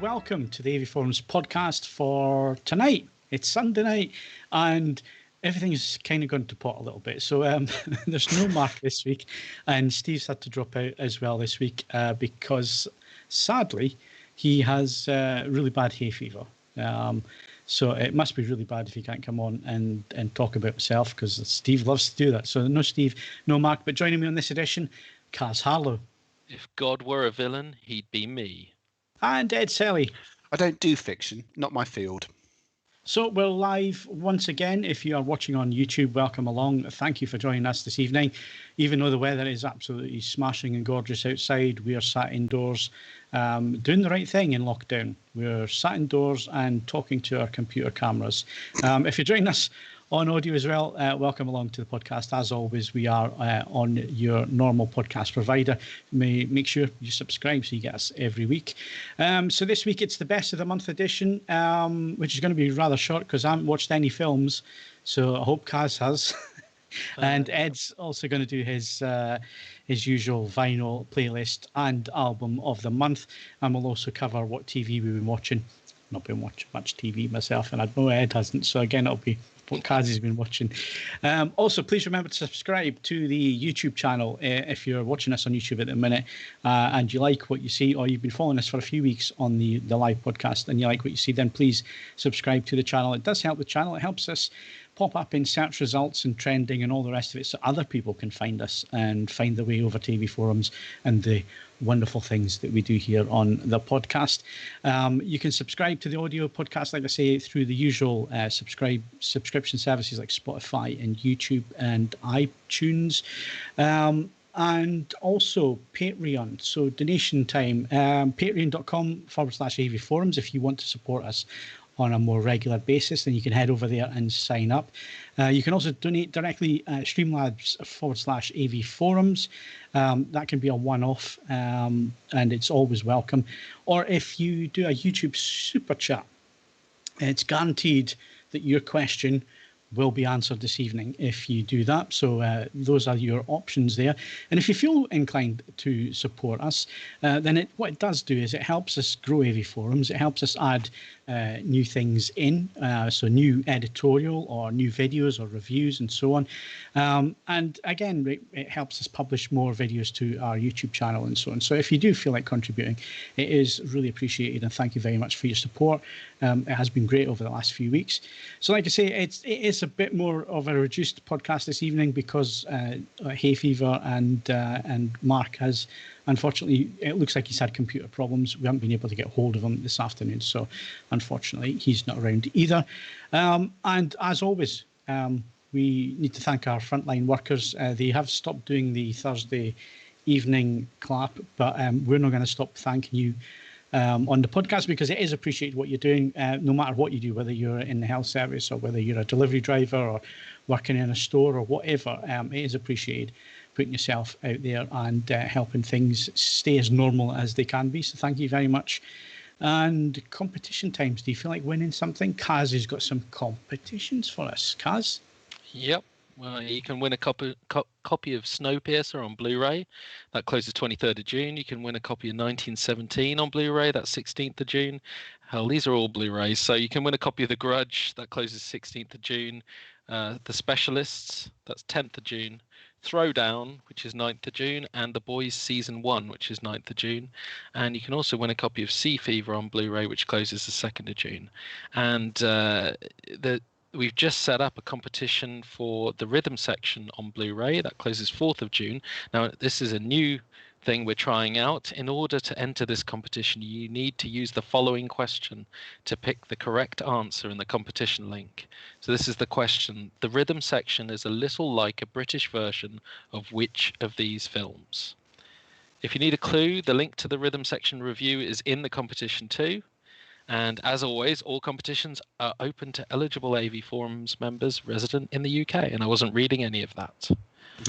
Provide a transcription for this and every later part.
welcome to the AV Forums podcast for tonight. It's Sunday night, and everything's kind of gone to pot a little bit. So there's no Mark this week, and Steve's had to drop out as well this week because, sadly, he has really bad hay fever. So it must be really bad if he can't come on and talk about himself, because Steve loves to do that. So no Steve, no Mark, but joining me on this edition, Kaz Harlow. If God were a villain, he'd be me. And Ed Selley. I don't do fiction, not my field. So we're live once again. If you are watching on YouTube, welcome along. Thank you for joining us this evening. Even though the weather is absolutely smashing and gorgeous outside, we are sat indoors doing the right thing in lockdown. We're sat indoors and talking to our computer cameras. If you're joining us on audio as well, welcome along to the podcast. As always, we are on your normal podcast provider. Make sure you subscribe so you get us every week. So this week it's the best of the month edition, which is going to be rather short because I haven't watched any films. So I hope Kaz has. And Ed's also going to do his usual vinyl playlist and album of the month. And we'll also cover what TV we've been watching. Not been watching much TV myself, and I know Ed hasn't. So again, it'll be what Kaz has been watching. Also, please remember to subscribe to the YouTube channel if you're watching us on YouTube at the minute and you like what you see, or you've been following us for a few weeks on the live podcast and you like what you see, then please subscribe to the channel. It does help the channel. It helps us pop up in search results and trending and all the rest of it, so other people can find us and find their way over to AV Forums and the wonderful things that we do here on the podcast. You can subscribe to the audio podcast, like I say, through the usual subscription services like Spotify and YouTube and iTunes. And also Patreon. So donation time, patreon.com/AV Forums if you want to support us on a more regular basis, then you can head over there and sign up. You can also donate directly Streamlabs/AV Forums. That can be a one-off, and it's always welcome. Or if you do a YouTube super chat, it's guaranteed that your question will be answered this evening if you do that. So those are your options there. And if you feel inclined to support us, then what it does do is it helps us grow AV Forums. It helps us add new things in, so new editorial or new videos or reviews and so on. And again, it helps us publish more videos to our YouTube channel and so on. So if you do feel like contributing, it is really appreciated, and thank you very much for your support. It has been great over the last few weeks. So like I say, it is a bit more of a reduced podcast this evening because hay fever and Mark has, unfortunately, it looks like he's had computer problems. We haven't been able to get hold of him this afternoon, so unfortunately he's not around either. And as always, we need to thank our frontline workers. They have stopped doing the Thursday evening clap, but we're not going to stop thanking you on the podcast, because it is appreciated what you're doing, no matter what you do, whether you're in the health service or whether you're a delivery driver or working in a store or whatever. It is appreciated putting yourself out there and helping things stay as normal as they can be. So thank you very much. And competition times. Do you feel like winning something? Kaz has got some competitions for us. Kaz? Yep. Well, you can win a copy of Snowpiercer on Blu-ray. That closes 23rd of June. You can win a copy of 1917 on Blu-ray. That's 16th of June. Hell, these are all Blu-rays. So you can win a copy of The Grudge. That closes 16th of June. The Specialists. That's 10th of June. Throwdown, which is 9th of June, and The Boys Season 1, which is 9th of June. And you can also win a copy of Sea Fever on Blu-ray, which closes the 2nd of June. And we've just set up a competition for the rhythm section on Blu-ray. That closes 4th of June. Now, this is a new thing we're trying out. In order to enter this competition, you need to use the following question to pick the correct answer in the competition link. So this is the question. The rhythm section is a little like a British version of which of these films? If you need a clue, the link to the rhythm section review is in the competition too. And as always, all competitions are open to eligible AV Forums members resident in the UK. And I wasn't reading any of that.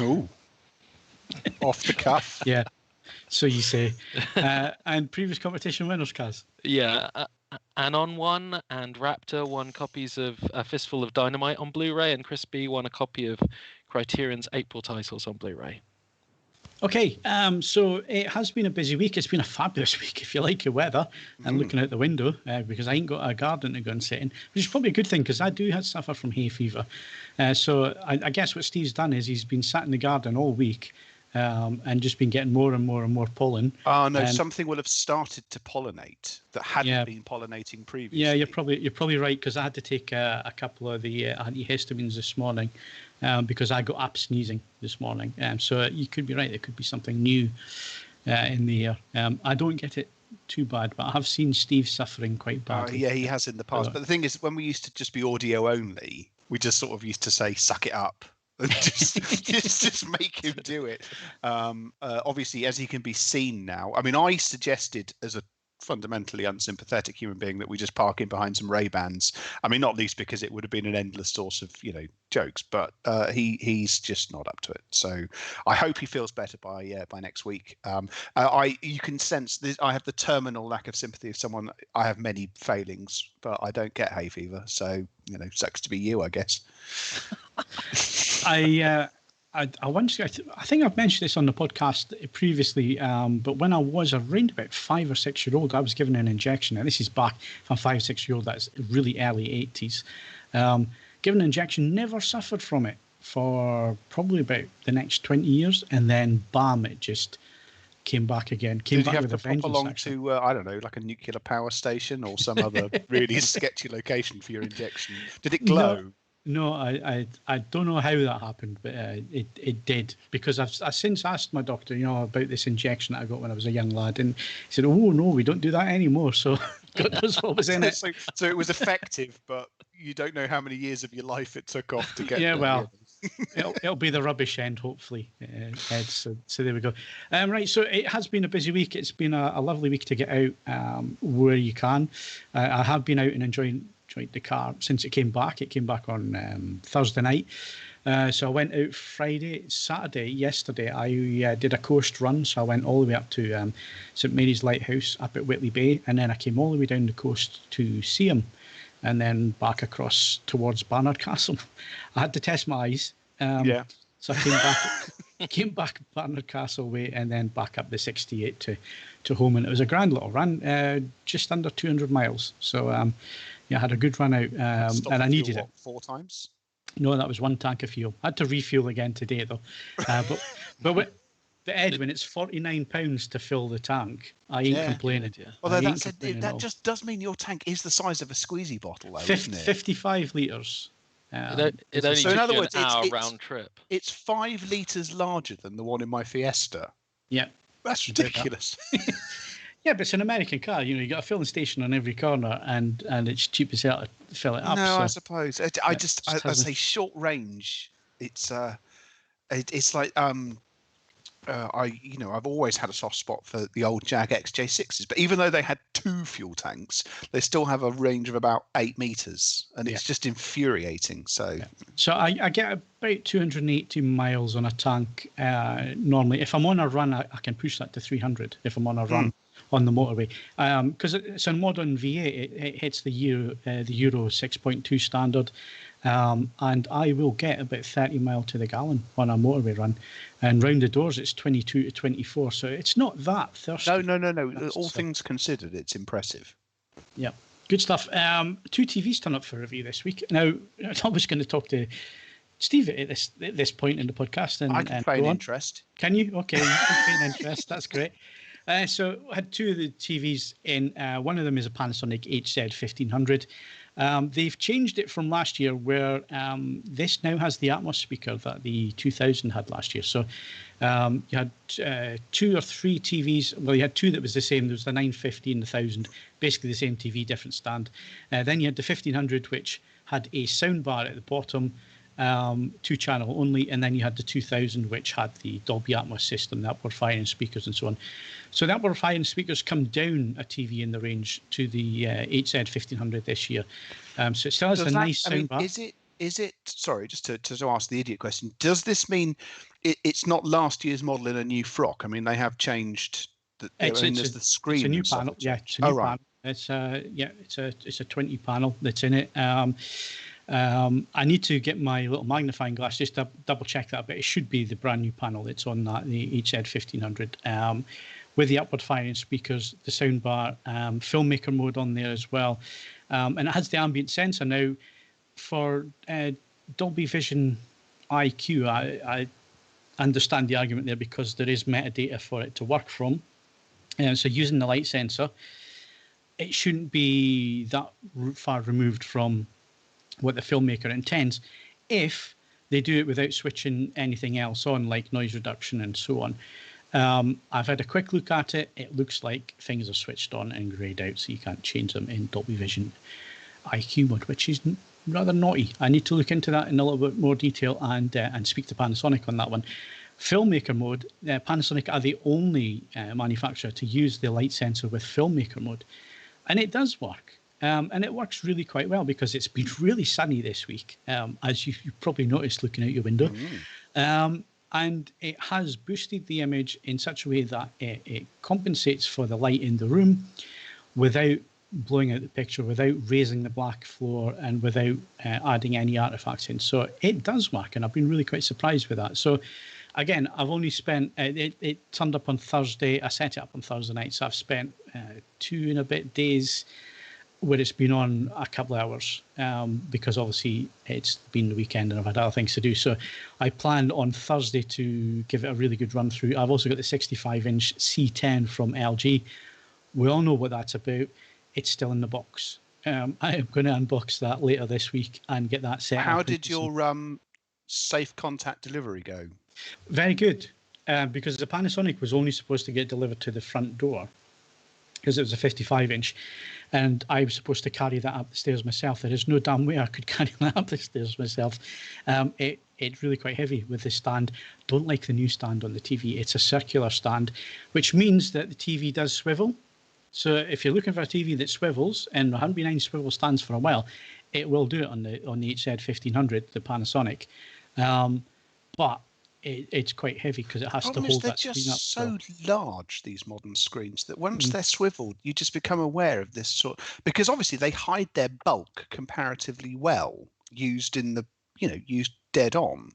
Oh, off the cuff. Yeah, so you say. And previous competition winners, Kaz? Yeah, Anon won, and Raptor won copies of A Fistful of Dynamite on Blu-ray, and Chris B won a copy of Criterion's April titles on Blu-ray. Okay, so it has been a busy week. It's been a fabulous week if you like your weather and looking out the window, because I ain't got a garden to go and sit in, which is probably a good thing because I do suffer from hay fever. So I guess what Steve's done is he's been sat in the garden all week and just been getting more and more and more pollen. Oh no, And something will have started to pollinate that hadn't been pollinating previously. yeah, you're probably right, because I had to take a couple of the antihistamines this morning because I got up sneezing this morning. So you could be right. There could be something new in the air. I don't get it too bad, but I have seen Steve suffering quite badly. Yeah, he has in the past. But the thing is, when we used to just be audio only, we just sort of used to say, suck it up. And just make him do it. Obviously, as he can be seen now, I mean, I suggested as a fundamentally unsympathetic human being that we just park him behind some Ray-Bans. I mean, not least because it would have been an endless source of, jokes, but he's just not up to it. So I hope he feels better by next week. You can sense this. I have the terminal lack of sympathy of someone. I have many failings, but I don't get hay fever. So, sucks to be you, I guess. I once, I think I've mentioned this on the podcast previously, but when I was around about 5 or 6 year old, I was given an injection, and this is back, if I'm 5 or 6 year old, that's really early 80s. Given an injection, never suffered from it for probably about the next 20 years, and then bam, it just came back again. Did you have to pop along to, I don't know, like a nuclear power station or some other really sketchy location for your injection? Did it glow? No, I don't know how that happened, but it did, because I've since asked my doctor, about this injection that I got when I was a young lad, and he said, "Oh no, we don't do that anymore." So God knows what was in it. So it was effective, but you don't know how many years of your life it took off to get. Yeah, well, it'll be the rubbish end, hopefully, Ed. So there we go. Right, so it has been a busy week. It's been a lovely week to get out where you can. I have been out and enjoying the car since it came back. It came back on Thursday night. So I went out Saturday, yesterday. I did a coast run. So I went all the way up to St Mary's Lighthouse up at Whitley Bay. And then I came all the way down the coast to Seaham and then back across towards Barnard Castle. I had to test my eyes. So I came back Barnard Castle way and then back up the 68 to home. And it was a grand little run, just under 200 miles. So, I had a good run out, and I needed it. 4 times? No, that was 1 tank of fuel. I had to refuel again today, though. But Ed, when it's £49 to fill the tank, I ain't complaining. Although that just does mean your tank is the size of a squeezy bottle, though, isn't it? 55 litres. It only so in other words, an hour round trip. It's 5 litres larger than the one in my Fiesta. Yeah. That's ridiculous. Yeah, but it's an American car. You got a filling station on every corner, and it's cheap as hell to fill it up. No, so. I suppose. I say short range. It's like I've always had a soft spot for the old Jag XJ6s, but even though they had 2 fuel tanks, they still have a range of about 8 meters, and it's just infuriating. So I get about 280 miles on a tank normally. If I'm on a run, I can push that to 300 if I'm on a run on the motorway, because it's a modern V8. It hits the Euro 6.2 standard. And I will get about 30 mile to the gallon on a motorway run, and round the doors it's 22 to 24, so it's not that thirsty. No. All things considered, it's impressive. Yeah, good stuff. 2 TVs turn up for review this week. Now, I was going to talk to Steve at this point in the podcast, and I can play an interest. Can you? Okay, you can play an interest. That's great. So I had 2 of the TVs in. One of them is a Panasonic HZ1500. They've changed it from last year, where this now has the Atmos speaker that the 2000 had last year. So you had 2 or 3 TVs. Well, you had 2 that was the same. There was the 950 and the 1000, basically the same TV, different stand. Then you had the 1500, which had a soundbar at the bottom, 2-channel only, and then you had the 2000, which had the Dolby Atmos system, the upward firing speakers and so on. So the upward firing speakers come down a TV in the range to the HZ1500 this year. So it still has a nice soundbar. Is it? Sorry, just to ask the idiot question. Does this mean it's not last year's model in a new frock? I mean, they have changed. There's the screen. It's a new panel. Yeah, it's a new panel. It's a 20 panel that's in it. I need to get my little magnifying glass just to double check that, but it should be the brand new panel that's on that, the HZ1500, with the upward firing speakers, the soundbar, filmmaker mode on there as well. And it has the ambient sensor. Now, for Dolby Vision IQ, I understand the argument there because there is metadata for it to work from. So using the light sensor, it shouldn't be that far removed from what the filmmaker intends if they do it without switching anything else on, like noise reduction and so on. I've had a quick look at it. It looks like things are switched on and grayed out, so you can't change them in Dolby Vision IQ mode, which is rather naughty. I need to look into that in a little bit more detail and speak to Panasonic on that one. Filmmaker mode, Panasonic are the only manufacturer to use the light sensor with filmmaker mode, and it does work. And it works really quite well because it's been really sunny this week, as you probably noticed looking out your window. And it has boosted the image in such a way that it compensates for the light in the room without blowing out the picture, without raising the black floor, and without adding any artifacts in. So it does work, and I've been really quite surprised with that. So again, I've only spent, it turned up on Thursday. I set it up on Thursday night, so I've spent 2 and a bit days where it's been on a couple of hours, because obviously it's been the weekend and I've had other things to do. So I planned on Thursday to give it a really good run through. I've also got the 65-inch C10 from LG. We all know what that's about. It's still in the box. I am going to unbox that later this week and get that set up. How did your safe contact delivery go? Very good, because the Panasonic was only supposed to get delivered to the front door because it was a 55-inch, and I was supposed to carry that up the stairs myself. There is no damn way I could carry that up the stairs myself. It's really quite heavy with the stand. Don't like the new stand on the TV. It's a circular stand, which means that the TV does swivel. So if you're looking for a TV that swivels, and there haven't been any swivel stands for a while, it will do it on the HZ1500, the Panasonic. But it's quite heavy because it has to hold that screen up. They're just so large, these modern screens, that once they're swiveled, you just become aware of this sort. Because obviously they hide their bulk comparatively well, used dead on.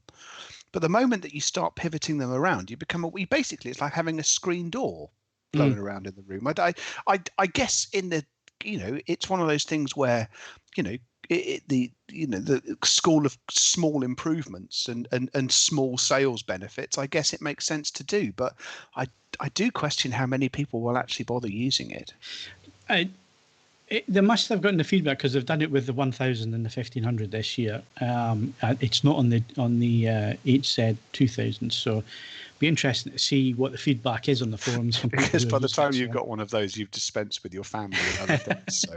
But the moment that you start pivoting them around, you become basically, it's like having a screen door blowing around in the room. I guess it's one of those things where the school of small improvements and small sales benefits, I guess it makes sense to do, but I do question how many people will actually bother using it. They must have gotten the feedback because they've done it with the 1000 and the 1500 this year. It's not on the HZ 2000, so be interesting to see what the feedback is on the forums. Because by the time you've got one of those, you've dispensed with your family and other things, so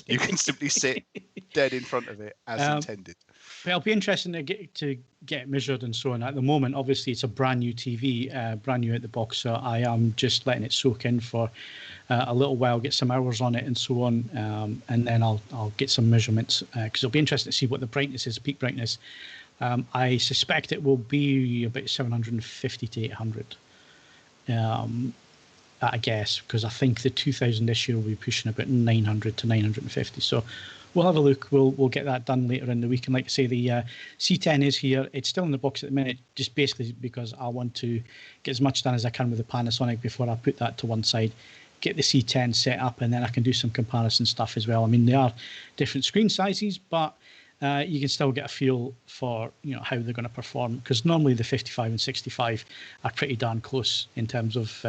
you can simply sit dead in front of it as intended. But it'll be interesting to get measured and so on. At the moment, obviously, it's a brand new TV, brand new out the box, so I am just letting it soak in for a little while, get some hours on it and so on, and then I'll get some measurements because it'll be interesting to see what the brightness is, peak brightness. I suspect it will be about 750 to 800, I guess, because I think the 2000 this year will be pushing about 900 to 950. So we'll have a look. We'll get that done later in the week. And like I say, the C10 is here. It's still in the box at the minute, just basically because I want to get as much done as I can with the Panasonic before I put that to one side, get the C10 set up, and then I can do some comparison stuff as well. I mean, they are different screen sizes, but you can still get a feel for how they're going to perform, because normally the 55 and 65 are pretty darn close in terms of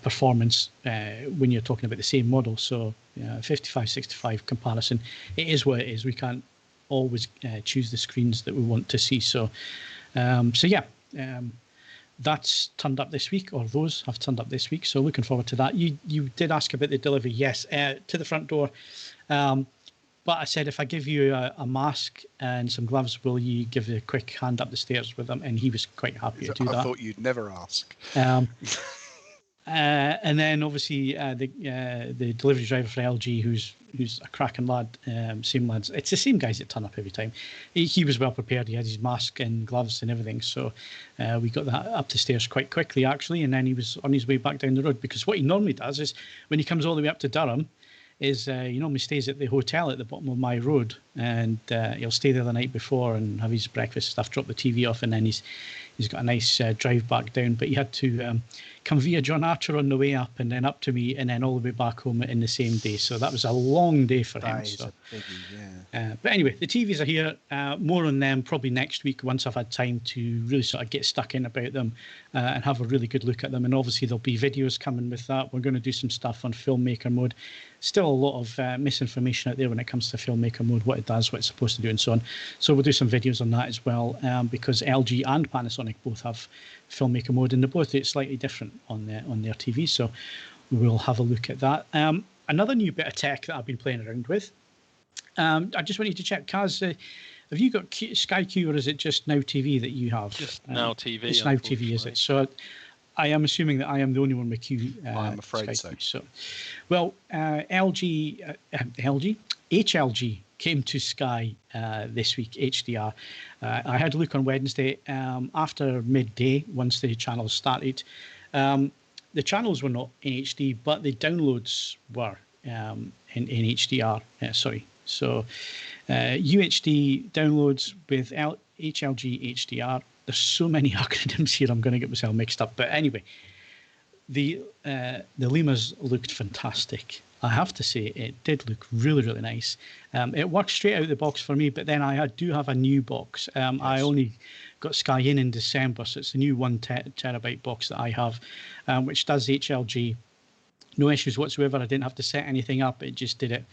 performance when you're talking about the same model. So 55-65 comparison, it is what it is. We can't always choose the screens that we want to see. So that's turned up this week, or those have turned up this week. So looking forward to that. You did ask about the delivery. Yes, to the front door. But I said, if I give you a mask and some gloves, will you give a quick hand up the stairs with them? And he was quite happy to do that. I thought you'd never ask. And then obviously the delivery driver for LG, who's a cracking lad, same lads. It's the same guys that turn up every time. He was well prepared. He had his mask and gloves and everything. So we got that up the stairs quite quickly, actually. And then he was on his way back down the road, because what he normally does is when he comes all the way up to Durham, is he normally stays at the hotel at the bottom of my road, and he'll stay there the night before and have his breakfast stuff, drop the TV off, and then he's got a nice drive back down. But he had to come via John Archer on the way up, and then up to me, and then all the way back home in the same day. So that was a long day for him. That is a biggie, yeah. But anyway, the TVs are here. More on them probably next week once I've had time to really sort of get stuck in about them and have a really good look at them. And obviously there'll be videos coming with that. We're going to do some stuff on filmmaker mode. Still a lot of misinformation out there when it comes to filmmaker mode, what it does, what it's supposed to do, and so on. So we'll do some videos on that as well, because LG and Panasonic both have filmmaker mode, and they both do it slightly different on their TVs. So we'll have a look at that. Another new bit of tech that I've been playing around with. I just wanted to check, Kaz, have you got Sky Q, or is it just Now TV that you have? Just Now TV. It's Now TV, is it? So I am assuming that I am the only one with Q. I'm afraid Sky so. Q. So, well, HLG came to Sky this week, HDR. I had a look on Wednesday after midday, once the channels started. The channels were not in HD, but the downloads were in HDR. Sorry. So UHD downloads with HLG HDR. There's so many acronyms here, I'm going to get myself mixed up. But anyway, the Limas looked fantastic. I have to say, it did look really, really nice. It worked straight out of the box for me, but then I do have a new box. Yes. I only got Sky in December, so it's the new 1 terabyte box that I have, which does HLG. No issues whatsoever. I didn't have to set anything up. It just did it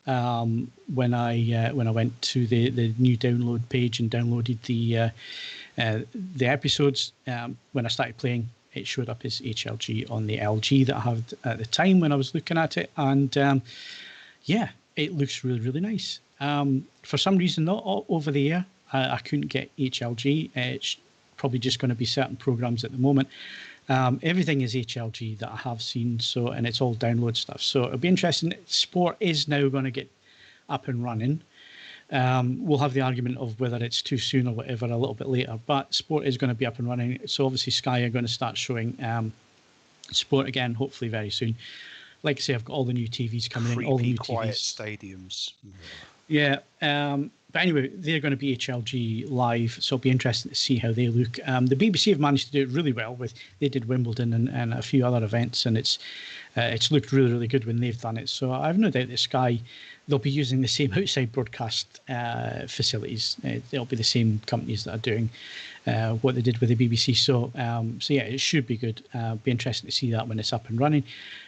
when I went to the new download page and downloaded the episodes. When I started playing, it showed up as HLG on the LG that I had at the time when I was looking at it, and yeah, it looks really, really nice. For some reason, not all over the air, I couldn't get HLG. It's probably just going to be certain programs at the moment. Everything is HLG that I have seen, so, and it's all download stuff. So it'll be interesting. Sport is now going to get up and running. We'll have the argument of whether it's too soon or whatever a little bit later, but Sport is going to be up and running. So obviously Sky are going to start showing Sport again, hopefully very soon. Like I say, I've got all the new TVs coming in, all the new quiet TVs. stadiums. Yeah. But anyway, they're going to be HLG live, so it'll be interesting to see how they look. The BBC have managed to do it really well. They did Wimbledon and a few other events, and it's looked really, really good when they've done it. So I have no doubt that Sky, they'll be using the same outside broadcast facilities. They'll be the same companies that are doing what they did with the BBC. So yeah, it should be good. Be interesting to see that when it's up and running.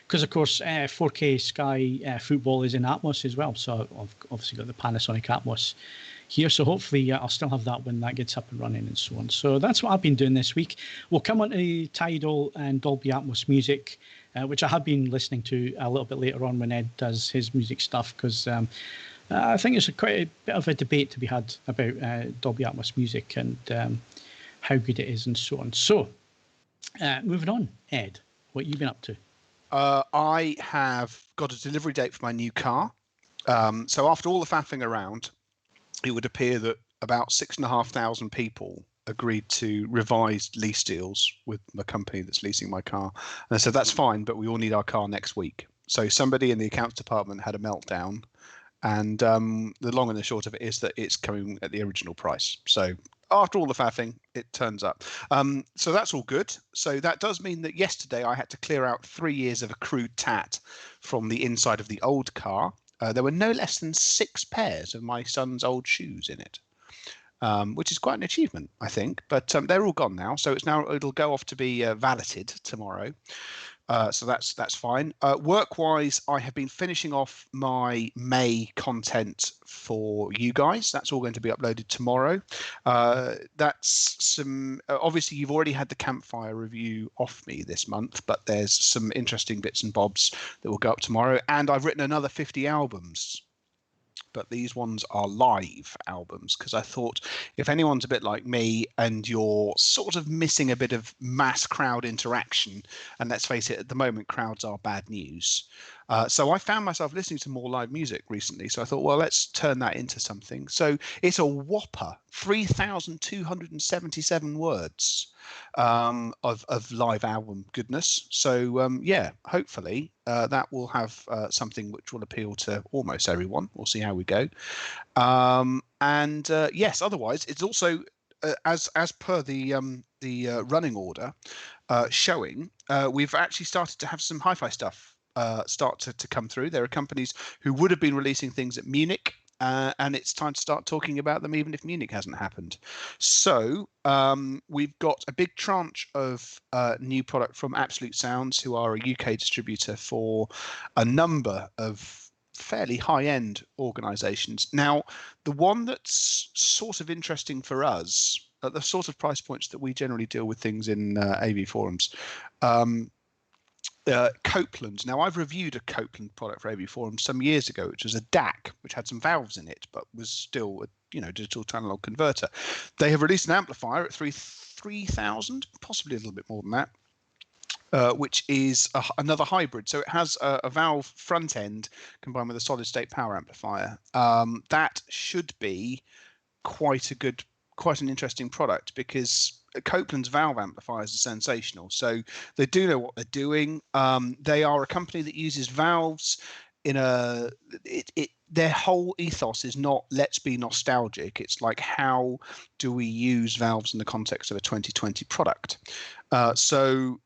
Because, of course, 4K Sky football is in Atmos as well. So I've obviously got the Panasonic Atmos here. So hopefully I'll still have that when that gets up and running and so on. So that's what I've been doing this week. We'll come on to Tidal and Dolby Atmos music, which I have been listening to a little bit later on when Ed does his music stuff, because I think there's quite a bit of a debate to be had about Dolby Atmos music and how good it is and so on. So moving on, Ed, what have you been up to? I have got a delivery date for my new car. So after all the faffing around, it would appear that about 6,500 people agreed to revised lease deals with the company that's leasing my car. And I said, that's fine, but we all need our car next week. So somebody in the accounts department had a meltdown. And the long and the short of it is that it's coming at the original price. So after all the faffing, it turns up. So that's all good. So that does mean that yesterday I had to clear out 3 years of accrued tat from the inside of the old car. There were no less than 6 pairs of my son's old shoes in it, which is quite an achievement, I think. But they're all gone now. So it'll go off to be valeted tomorrow. So that's fine. Work-wise, I have been finishing off my May content for you guys. That's all going to be uploaded tomorrow. That's some. Obviously, you've already had the campfire review off me this month, but there's some interesting bits and bobs that will go up tomorrow. And I've written another 50 albums. But these ones are live albums, because I thought if anyone's a bit like me and you're sort of missing a bit of mass crowd interaction, and let's face it, at the moment crowds are bad news, So I found myself listening to more live music recently. So I thought, well, let's turn that into something. So it's a whopper 3,277 words of live album goodness. So yeah, hopefully that will have something which will appeal to almost everyone. We'll see how we go. Yes, otherwise it's also as per the running order showing, we've actually started to have some hi-fi stuff start to come through. There are companies who would have been releasing things at Munich, and it's time to start talking about them, even if Munich hasn't happened. So we've got a big tranche of new product from Absolute Sounds, who are a UK distributor for a number of fairly high-end organizations. Now, the one that's sort of interesting for us, at the sort of price points that we generally deal with things in AV forums, Copeland. Now, I've reviewed a Copeland product for AV Forum some years ago, which was a DAC, which had some valves in it, but was still a digital to analog converter. They have released an amplifier at 3,000, possibly a little bit more than that, which is another hybrid. So it has a valve front end combined with a solid state power amplifier. That should be quite an interesting product, because Copeland's valve amplifiers are sensational. So they do know what they're doing. They are a company that uses valves in their whole ethos is not let's be nostalgic. It's like, how do we use valves in the context of a 2020 product? So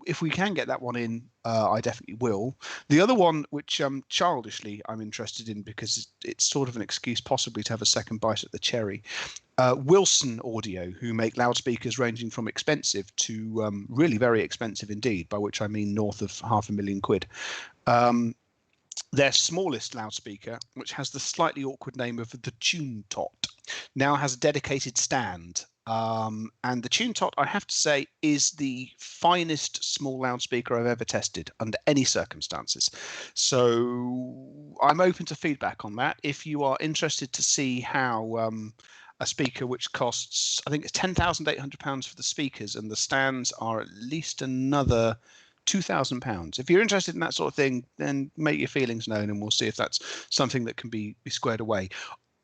if we can get that one in, I definitely will. The other one, which childishly I'm interested in, because it's sort of an excuse possibly to have a second bite at the cherry. Wilson Audio, who make loudspeakers ranging from expensive to really very expensive indeed, by which I mean north of £500,000. Their smallest loudspeaker, which has the slightly awkward name of the Tune Tot, now has a dedicated stand. And the Tune Tot, I have to say, is the finest small loudspeaker I've ever tested under any circumstances. So I'm open to feedback on that. If you are interested to see how a speaker which costs, I think it's £10,800 for the speakers, and the stands are at least another £2,000. If you're interested in that sort of thing, then make your feelings known, and we'll see if that's something that can be squared away.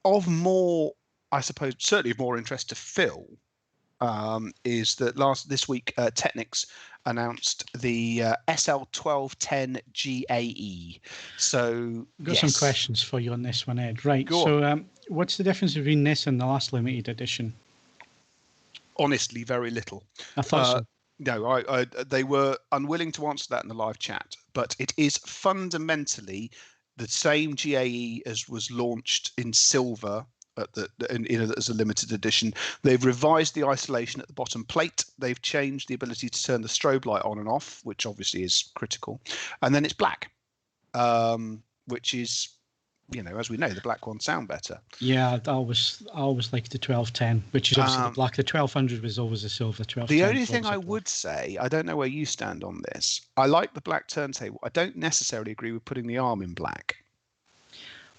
Of more, I suppose, certainly of more interest to Phil, is that this week Technics announced the SL1210 GAE. So I've got some questions for you on this one, Ed. Right. Go on. What's the difference between this and the last limited edition? Honestly, very little. I thought so. No, they were unwilling to answer that in the live chat, but it is fundamentally the same GAE as was launched in silver as a limited edition. They've revised the isolation at the bottom plate. They've changed the ability to turn the strobe light on and off, which obviously is critical. And then it's black, which is, as we know, the black ones sound better. Yeah, I always like the 1210, which is obviously the black. The 1200 was always a silver. 1210. The only thing I would say, I don't know where you stand on this. I like the black turntable. I don't necessarily agree with putting the arm in black.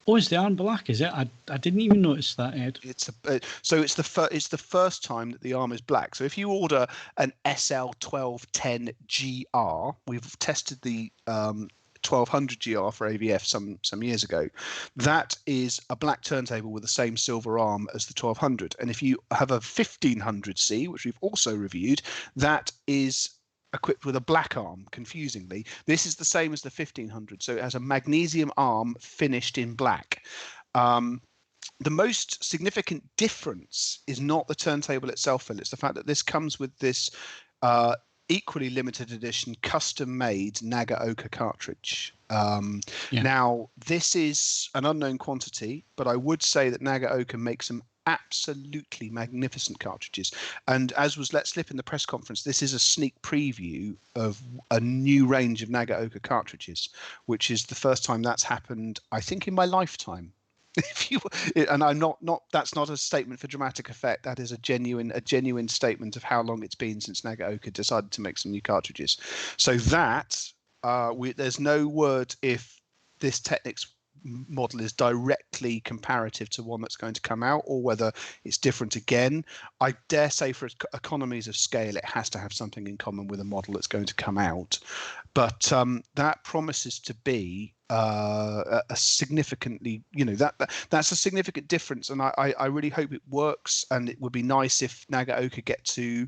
Oh, is the arm black? Is it? I didn't even notice that, Ed. It's the first time that the arm is black. So if you order an SL1210 GR, we've tested the 1200 GR for AVF some years ago. That is a black turntable with the same silver arm as the 1200. And if you have a 1500C, which we've also reviewed, that is equipped with a black arm. Confusingly, this is the same as the 1500, so it has a magnesium arm finished in black. The most significant difference is not the turntable itself, Phil. It's the fact that this comes with this equally limited edition custom made Naga Oka cartridge. Now, this is an unknown quantity, but I would say that Naga Oka makes some absolutely magnificent cartridges. And as was let slip in the press conference, this is a sneak preview of a new range of Naga Oka cartridges, which is the first time that's happened, I think, in my lifetime. And I'm not that's not a statement for dramatic effect. That is a genuine statement of how long it's been since Naga Oka decided to make some new cartridges. So that there's no word if this Technics model is directly comparative to one that's going to come out, or whether it's different again. I dare say for economies of scale, it has to have something in common with a model that's going to come out. But that promises to be a significantly, that's a significant difference, and I really hope it works. And it would be nice if Nagaoka get to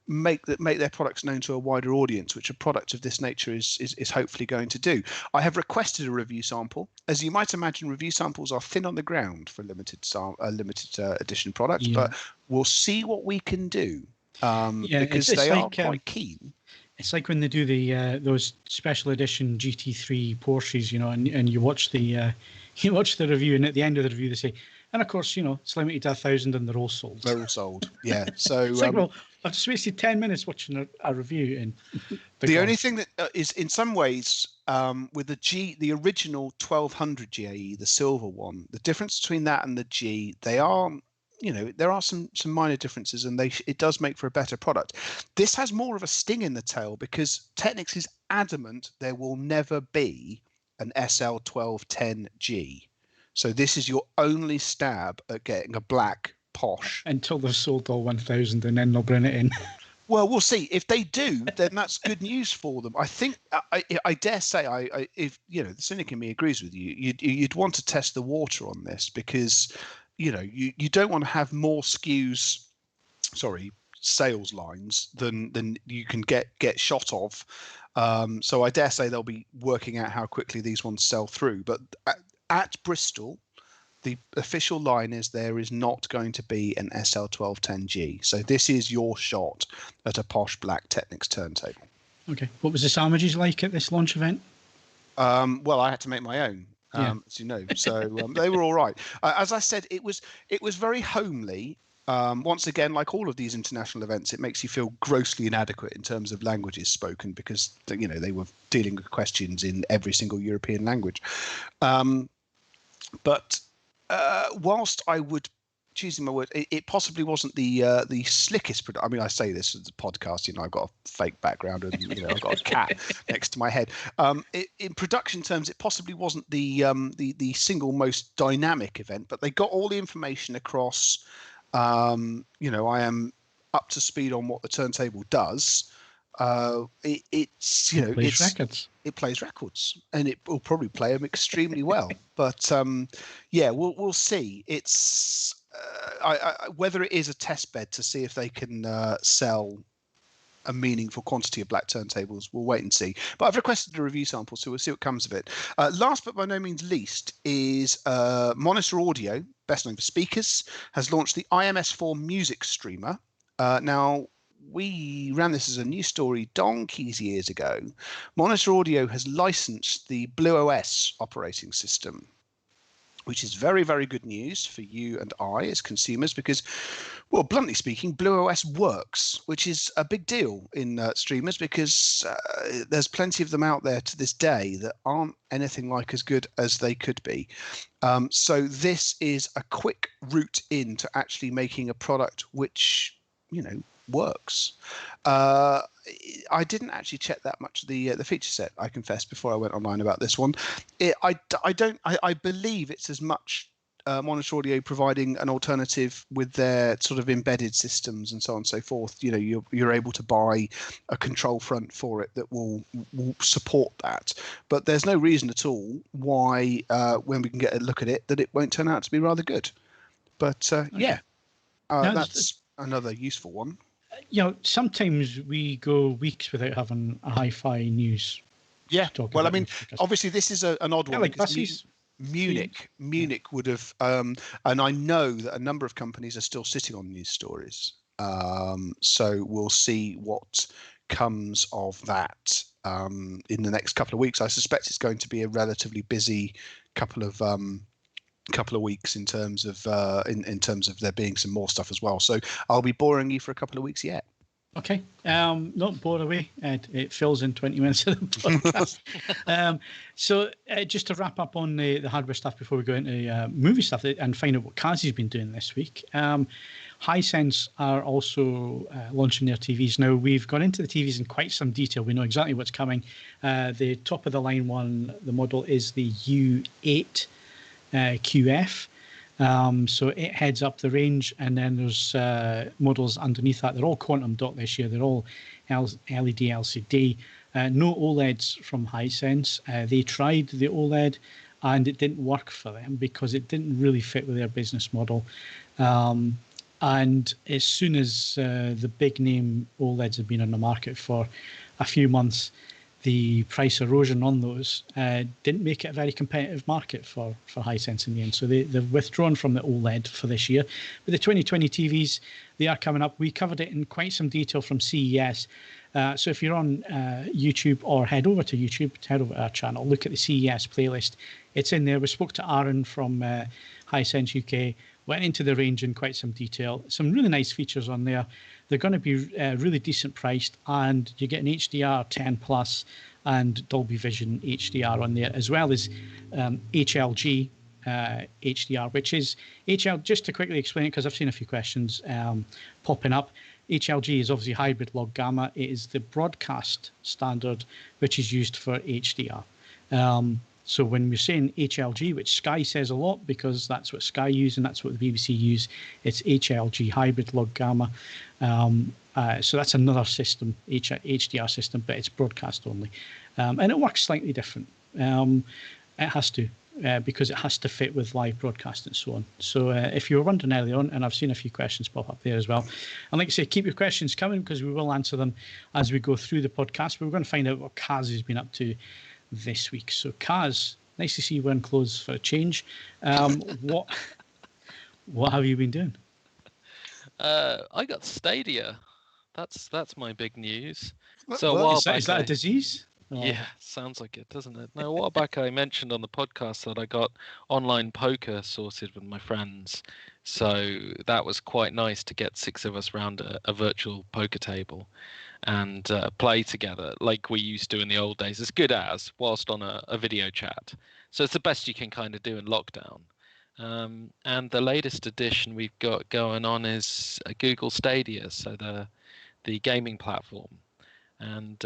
make their products known to a wider audience, which a product of this nature is hopefully going to do. I have requested a review sample. As you might imagine, review samples are thin on the ground for limited edition products, but we'll see what we can do, because they are quite keen. It's like when they do the those special edition GT3 Porsches, and you watch the review, and at the end of the review they say, and of course, it's limited to 1,000 and they're all sold. They're all sold, yeah. So it's like, well, I've just wasted 10 minutes watching a review. And the only thing that is in some ways with the original 1200 GAE, the silver one, the difference between that and the G, they are. There are some minor differences, and it does make for a better product. This has more of a sting in the tail because Technics is adamant there will never be an SL1210G. So this is your only stab at getting a black posh. Until they've sold all 1,000, and then they'll bring it in. Well, we'll see. If they do, then that's good news for them. I think I dare say, if the cynic in me agrees with you, you'd want to test the water on this, because you don't want to have more sales lines than you can get shot of. So I dare say they'll be working out how quickly these ones sell through. But at Bristol, the official line is there is not going to be an SL1210G. So this is your shot at a posh black Technics turntable. Okay. What was the sandwiches like at this launch event? Well, I had to make my own. As you know, so they were all right. As I said, it was very homely. Once again, like all of these international events, it makes you feel grossly inadequate in terms of languages spoken, because they were dealing with questions in every single European language. But whilst I would, choosing my word, it possibly wasn't the slickest. I mean, I say this as a podcast. I've got a fake background, and I've got a cat next to my head. In production terms, it possibly wasn't the single most dynamic event, but they got all the information across. I am up to speed on what the turntable does. It plays records, and it will probably play them extremely well. But we'll see. It's whether it is a test bed to see if they can sell a meaningful quantity of black turntables, we'll wait and see. But I've requested a review sample, so we'll see what comes of it. Last but by no means least is Monitor Audio, best known for speakers, has launched the IMS4 music streamer. Now, we ran this as a news story donkeys years ago. Monitor Audio has licensed the Blue OS operating system, which is very, very good news for you and I as consumers, because, well, bluntly speaking, Blue OS works, which is a big deal in streamers, because there's plenty of them out there to this day that aren't anything like as good as they could be. So this is a quick route into actually making a product which, works. I didn't actually check that much of the feature set, I confess, before I went online about this one. I believe it's as much Monitor Audio providing an alternative with their sort of embedded systems and so on and so forth. You're able to buy a control front for it that will support that. But there's no reason at all why, when we can get a look at it, that it won't turn out to be rather good. But that's another useful one. Sometimes we go weeks without having a hi-fi news. Yeah. Well, I mean, obviously this is an odd one. Like buses. Munich would have, and I know that a number of companies are still sitting on news stories. So we'll see what comes of that in the next couple of weeks. I suspect it's going to be a relatively busy couple of weeks in terms of in terms of there being some more stuff as well. So I'll be boring you for a couple of weeks yet. Okay, not bore away. It fills in 20 minutes of the podcast. So just to wrap up on the hardware stuff before we go into movie stuff and find out what Kazi's been doing this week. Hisense are also launching their TVs. Now, we've gone into the TVs in quite some detail. We know exactly what's coming. The top of the line one, the model is the U8. QF. So it heads up the range, and then there's models underneath that. They're all quantum dot this year. They're all LED LCD. No OLEDs from Hisense. They tried the OLED, and it didn't work for them because it didn't really fit with their business model. And as soon as the big name OLEDs have been on the market for a few months, the price erosion on those didn't make it a very competitive market for Hisense in the end. So they've withdrawn from the OLED for this year. But the 2020 TVs, they are coming up. We covered it in quite some detail from CES. So if you're on YouTube, or head over to YouTube, head over to our channel, look at the CES playlist. It's in there. We spoke to Aaron from Hisense UK, went into the range in quite some detail. Some really nice features on there. They're going to be really decent priced, and you get an HDR 10 Plus and Dolby Vision HDR on there, as well as HLG HDR, which is just to quickly explain it, because I've seen a few questions popping up. HLG is obviously hybrid log gamma. It is the broadcast standard which is used for HDR. So when we're saying HLG, which Sky says a lot because that's what Sky use and that's what the BBC use, it's HLG, hybrid log gamma. So that's another system, HDR system, but it's broadcast only. And it works slightly different. It has to, because it has to fit with live broadcast and so on. So if you were wondering earlier on, and I've seen a few questions pop up there as well, and like I say, keep your questions coming because we will answer them as we go through the podcast. But we're going to find out what Kaz has been up to this week. So Kaz, nice to see you wearing clothes for a change. What have you been doing? I got Stadia. That's my big news. So a while back, is that a disease? Oh. Yeah, sounds like it, doesn't it? No, a while back I mentioned on the podcast that I got online poker sorted with my friends. So that was quite nice to get 6 of us around a virtual poker table and play together like we used to in the old days, as good as, whilst on a video chat. So it's the best you can kind of do in lockdown. And the latest addition we've got going on is Google Stadia, so the gaming platform. And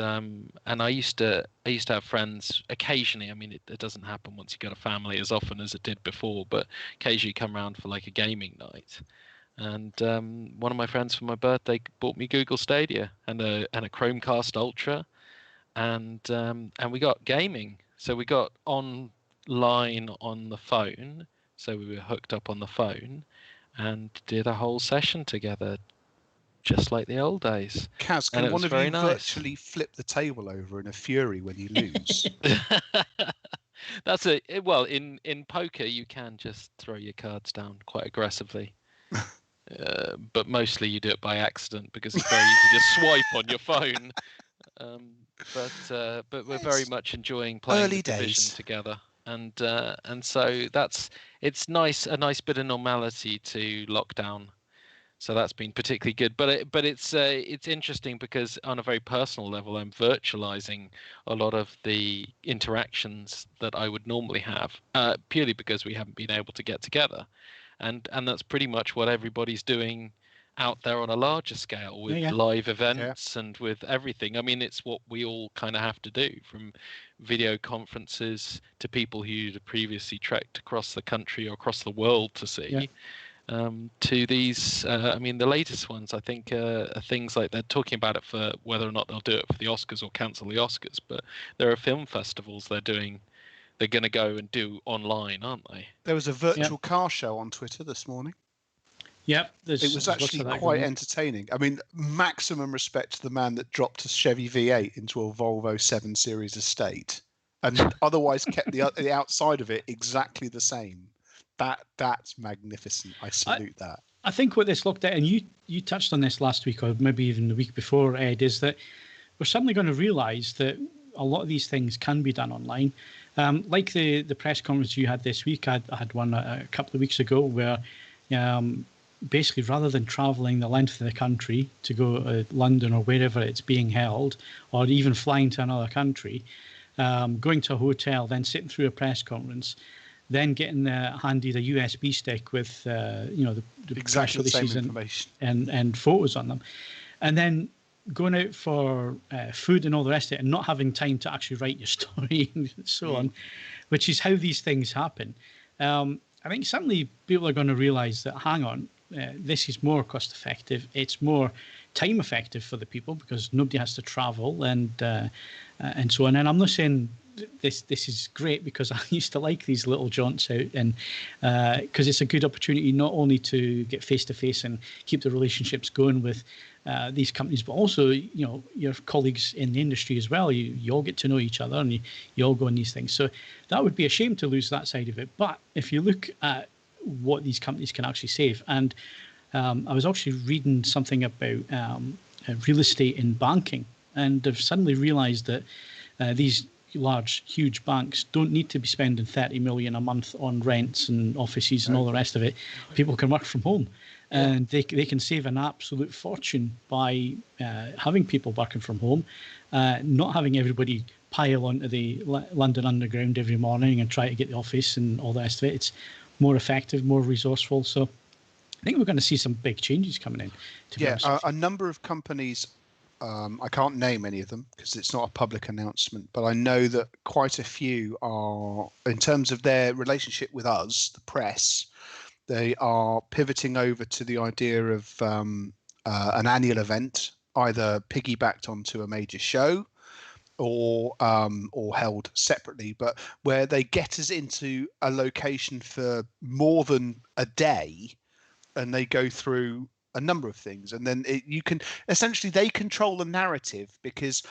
I used to have friends occasionally. I mean, it doesn't happen once you've got a family as often as it did before, but occasionally come around for like a gaming night. And one of my friends for my birthday bought me Google Stadia and a Chromecast Ultra, and we got gaming. So we got online on the phone. So we were hooked up on the phone and did a whole session together, just like the old days. Kaz, can one of you virtually flip the table over in a fury when you lose? That's well, in poker you can just throw your cards down quite aggressively. But mostly you do it by accident because it's very easy to swipe on your phone. But we're very much enjoying playing Early the Division days together, and so it's nice, a nice bit of normality to lockdown. So that's been particularly good. But it's interesting because on a very personal level, I'm virtualizing a lot of the interactions that I would normally have, purely because we haven't been able to get together. And that's pretty much what everybody's doing out there on a larger scale with live events and with everything. I mean, it's what we all kind of have to do, from video conferences to people who'd previously trekked across the country or across the world to see. To these, I mean, the latest ones, I think, are things like they're talking about it for whether or not they'll do it for the Oscars or cancel the Oscars. But there are film festivals they're going to go and do online, aren't they? There was a virtual car show on Twitter this morning. Yep. It was actually quite entertaining. I mean, maximum respect to the man that dropped a Chevy V8 into a Volvo 7 Series estate and otherwise kept the outside of it exactly the same. That's magnificent. I salute that. I think what this looked at, and you touched on this last week or maybe even the week before, Ed, is that we're suddenly going to realise that a lot of these things can be done online. Like the press conference you had this week, I had one a couple of weeks ago where basically rather than travelling the length of the country to go to London or wherever it's being held, or even flying to another country, going to a hotel, then sitting through a press conference, then getting handed a USB stick with the exactly the same information and photos on them, and then going out for food and all the rest of it, and not having time to actually write your story and so on, which is how these things happen. I think suddenly people are going to realise that, hang on, this is more cost effective. It's more time effective for the people because nobody has to travel and so on. And I'm not saying this is great because I used to like these little jaunts out, and because it's a good opportunity not only to get face to face and keep the relationships going with these companies, but also your colleagues in the industry as well. You all get to know each other, and you all go on these things. So that would be a shame to lose that side of it. But if you look at what these companies can actually save, and I was actually reading something about real estate in banking, and they've suddenly realised that these large, huge banks don't need to be spending 30 million a month on rents and offices and all the rest of it. People can work from home, and they can save an absolute fortune by having people working from home, not having everybody pile onto the London Underground every morning and try to get the office and all the rest of it. It's more effective, more resourceful. So I think we're going to see some big changes coming in. A number of companies. I can't name any of them because it's not a public announcement, but I know that quite a few are, in terms of their relationship with us, the press, they are pivoting over to the idea of an annual event, either piggybacked onto a major show or held separately, but where they get us into a location for more than a day, and they go through a number of things, and then they control the narrative because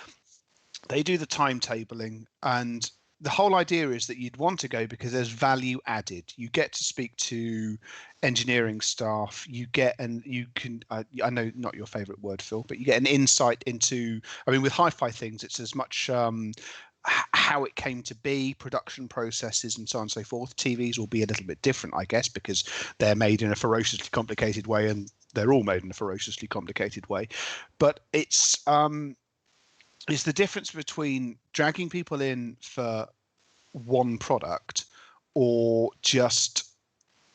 they do the timetabling, and the whole idea is that you'd want to go because there's value added. You get to speak to engineering staff, you get, and you can I know not your favorite word, Phil, but you get an insight into, I mean, with hi-fi things it's as much how it came to be, production processes, and so on and so forth. TVs will be a little bit different, I guess, because they're made in a ferociously complicated way, and they're all made in a ferociously complicated way. But it's the difference between dragging people in for one product or just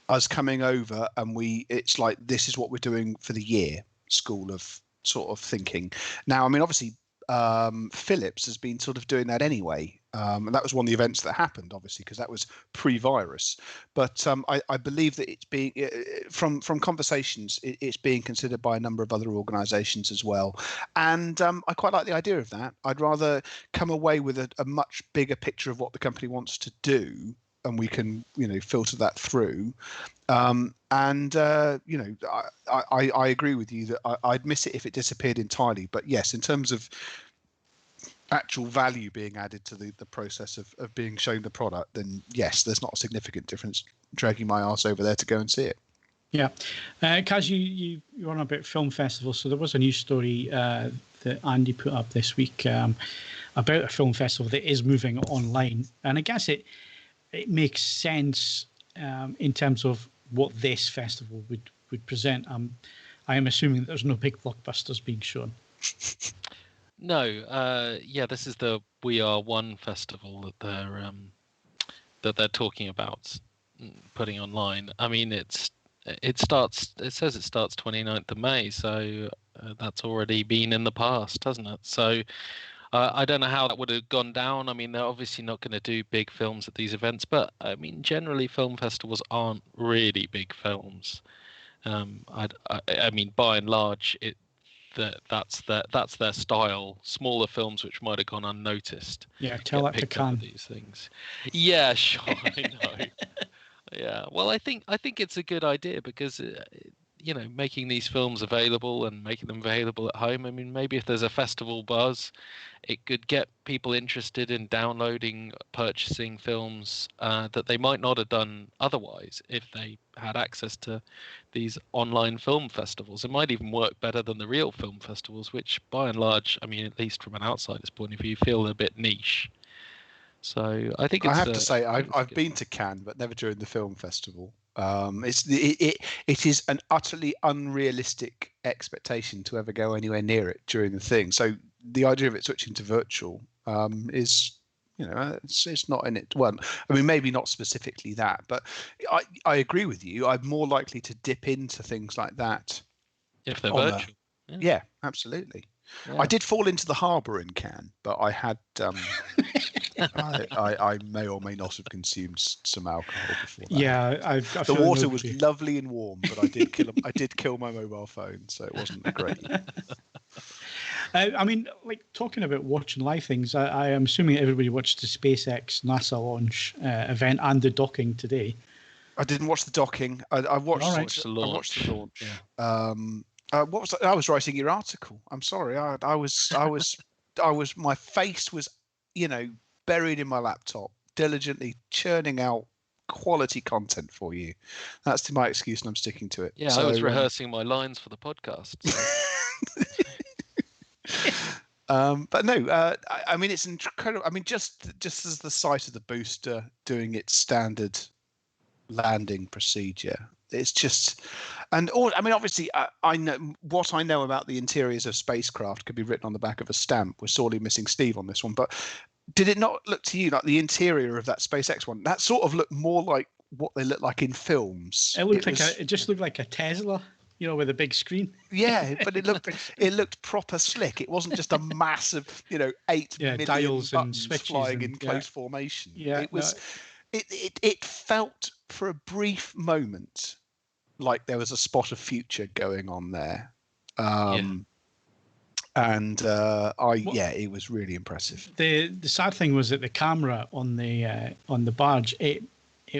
us coming over and it's like, this is what we're doing for the year school of sort of thinking. Now, I mean, obviously, Philips has been sort of doing that anyway, and that was one of the events that happened, obviously, because that was pre-virus. But I believe that it's being from conversations, it's being considered by a number of other organisations as well, and I quite like the idea of that. I'd rather come away with a much bigger picture of what the company wants to do, and we can filter that through. I agree with you that I'd miss it if it disappeared entirely. But yes, in terms of actual value being added to the process of being shown the product, then yes, there's not a significant difference dragging my arse over there to go and see it. Yeah. Kaz, you're on about film festivals. So there was a news story that Andy put up this week about a film festival that is moving online. And I guess it makes sense in terms of what this festival would present. I am assuming that there's no big blockbusters being shown. No, this is the We Are One festival that they're talking about putting online. I mean, it says it starts 29th of May, so that's already been in the past, hasn't it? So I don't know how that would have gone down. I mean, they're obviously not going to do big films at these events, but I mean, generally film festivals aren't really big films. I mean, by and large, that's their style. Smaller films which might have gone unnoticed. Yeah, tell that to Cannes. These things. Yeah, sure, I know. Yeah, well, I think it's a good idea because making these films available and making them available at home. I mean, maybe if there's a festival buzz, it could get people interested in downloading, purchasing films that they might not have done otherwise if they had access to these online film festivals. It might even work better than the real film festivals, which by and large, I mean, at least from an outsider's point of view, feel a bit niche. So I think I have to say I've been to Cannes, but never during the film festival. It is an utterly unrealistic expectation to ever go anywhere near it during the thing. So the idea of it switching to virtual is, it's not in it. Well, I mean, maybe not specifically that, but I agree with you. I'm more likely to dip into things like that if they're virtual. Yeah, absolutely. Yeah. I did fall into the harbour in Cannes, but I had I may or may not have consumed some alcohol before that. Yeah, I The feel water nobody- was lovely and warm, but I did kill my mobile phone, so it wasn't a great. I mean, like talking about watching live things, I am assuming everybody watched the SpaceX NASA launch event and the docking today. I didn't watch the docking. I watched. All right. I watched the launch. What was I was writing your article. I'm sorry. I was. My face was, buried in my laptop, diligently churning out quality content for you. That's my excuse, and I'm sticking to it. Yeah, I was rehearsing my lines for the podcast. So. But no, I mean it's incredible. I mean just as the sight of the booster doing its standard landing procedure, it's just, and all. I mean, obviously, I know what I know about the interiors of spacecraft could be written on the back of a stamp. We're sorely missing Steve on this one, but did it not look to you like the interior of that SpaceX one? That sort of looked more like what they look like in films. It just looked like a Tesla, with a big screen. Yeah, but it looked proper slick. It wasn't just a massive, 8 million dials and buttons switches flying in close formation. Yeah, it was. It felt for a brief moment like there was a spot of future going on there. And it was really impressive. The sad thing was that the camera on the barge, it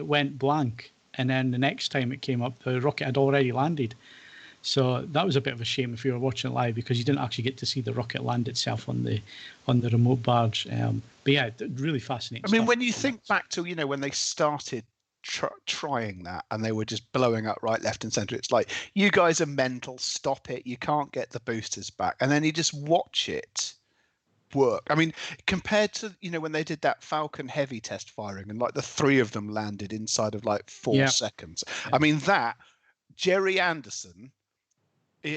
went blank, and then the next time it came up, the rocket had already landed. So that was a bit of a shame if you were watching it live, because you didn't actually get to see the rocket land itself on the remote barge. But yeah, really fascinating. I mean, when you think back to when they started trying that and they were just blowing up right, left, and centre, it's like, you guys are mental. Stop it! You can't get the boosters back, and then you just watch it work. I mean, compared to when they did that Falcon Heavy test firing and like the 3 of them landed inside of like 4 seconds. I mean, that Jerry Anderson.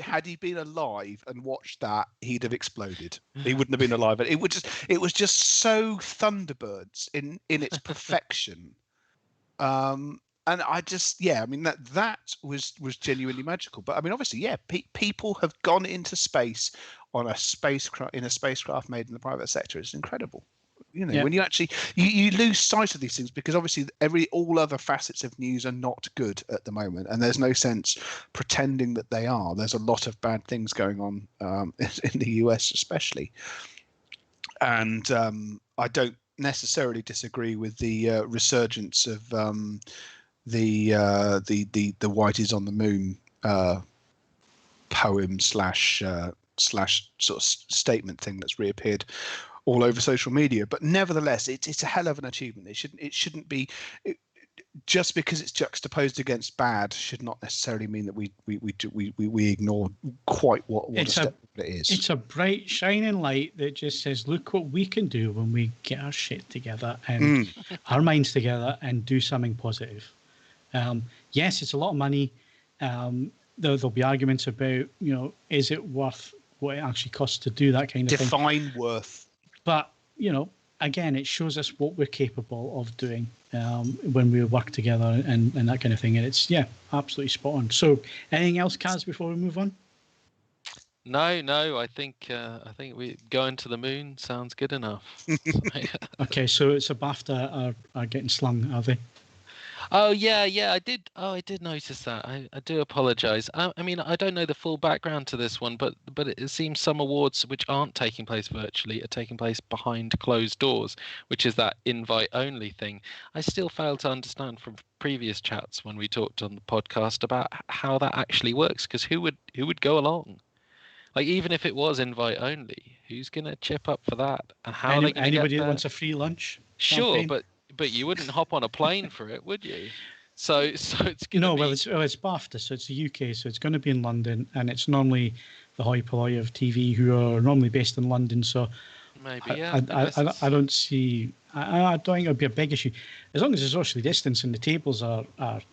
Had he been alive and watched that, he'd have exploded. He wouldn't have been alive. It was just so Thunderbirds in its perfection. And I just, I mean that was genuinely magical. But I mean, obviously, people have gone into space on a spacecraft made in the private sector. It's incredible. When you actually you lose sight of these things, because obviously all other facets of news are not good at the moment, and there's no sense pretending that they are. There's a lot of bad things going on in the US especially, and I don't necessarily disagree with the resurgence of the White is on the Moon poem slash sort of statement thing that's reappeared all over social media. But nevertheless, it's a hell of an achievement. It shouldn't be just because it's juxtaposed against bad should not necessarily mean that we ignore quite what a step it is. It's a bright shining light that just says, look what we can do when we get our shit together and our minds together and do something positive. Yes, it's a lot of money. There'll be arguments about, is it worth what it actually costs to do that kind of thing? Define worth. But, again, it shows us what we're capable of doing when we work together and that kind of thing. And it's, absolutely spot on. So anything else, Kaz, before we move on? No. I think we going to the moon sounds good enough. Okay, so it's a BAFTA are getting slung, are they? Oh yeah, I did. Oh, I did notice that. I do apologise. I mean, I don't know the full background to this one, but it seems some awards which aren't taking place virtually are taking place behind closed doors, which is that invite-only thing. I still fail to understand from previous chats when we talked on the podcast about how that actually works. Because who would go along? Like, even if it was invite-only, who's going to chip up for that? And how are they going to anybody get that there? wants a free lunch? Sure, campaign? But you wouldn't hop on a plane for it, would you? So it's going to no. be... Well, it's BAFTA, so it's the UK, so it's going to be in London, and it's normally the hoi polloi of TV who are normally based in London. So maybe I don't see. I don't think it'll be a big issue as long as it's socially distanced and the tables are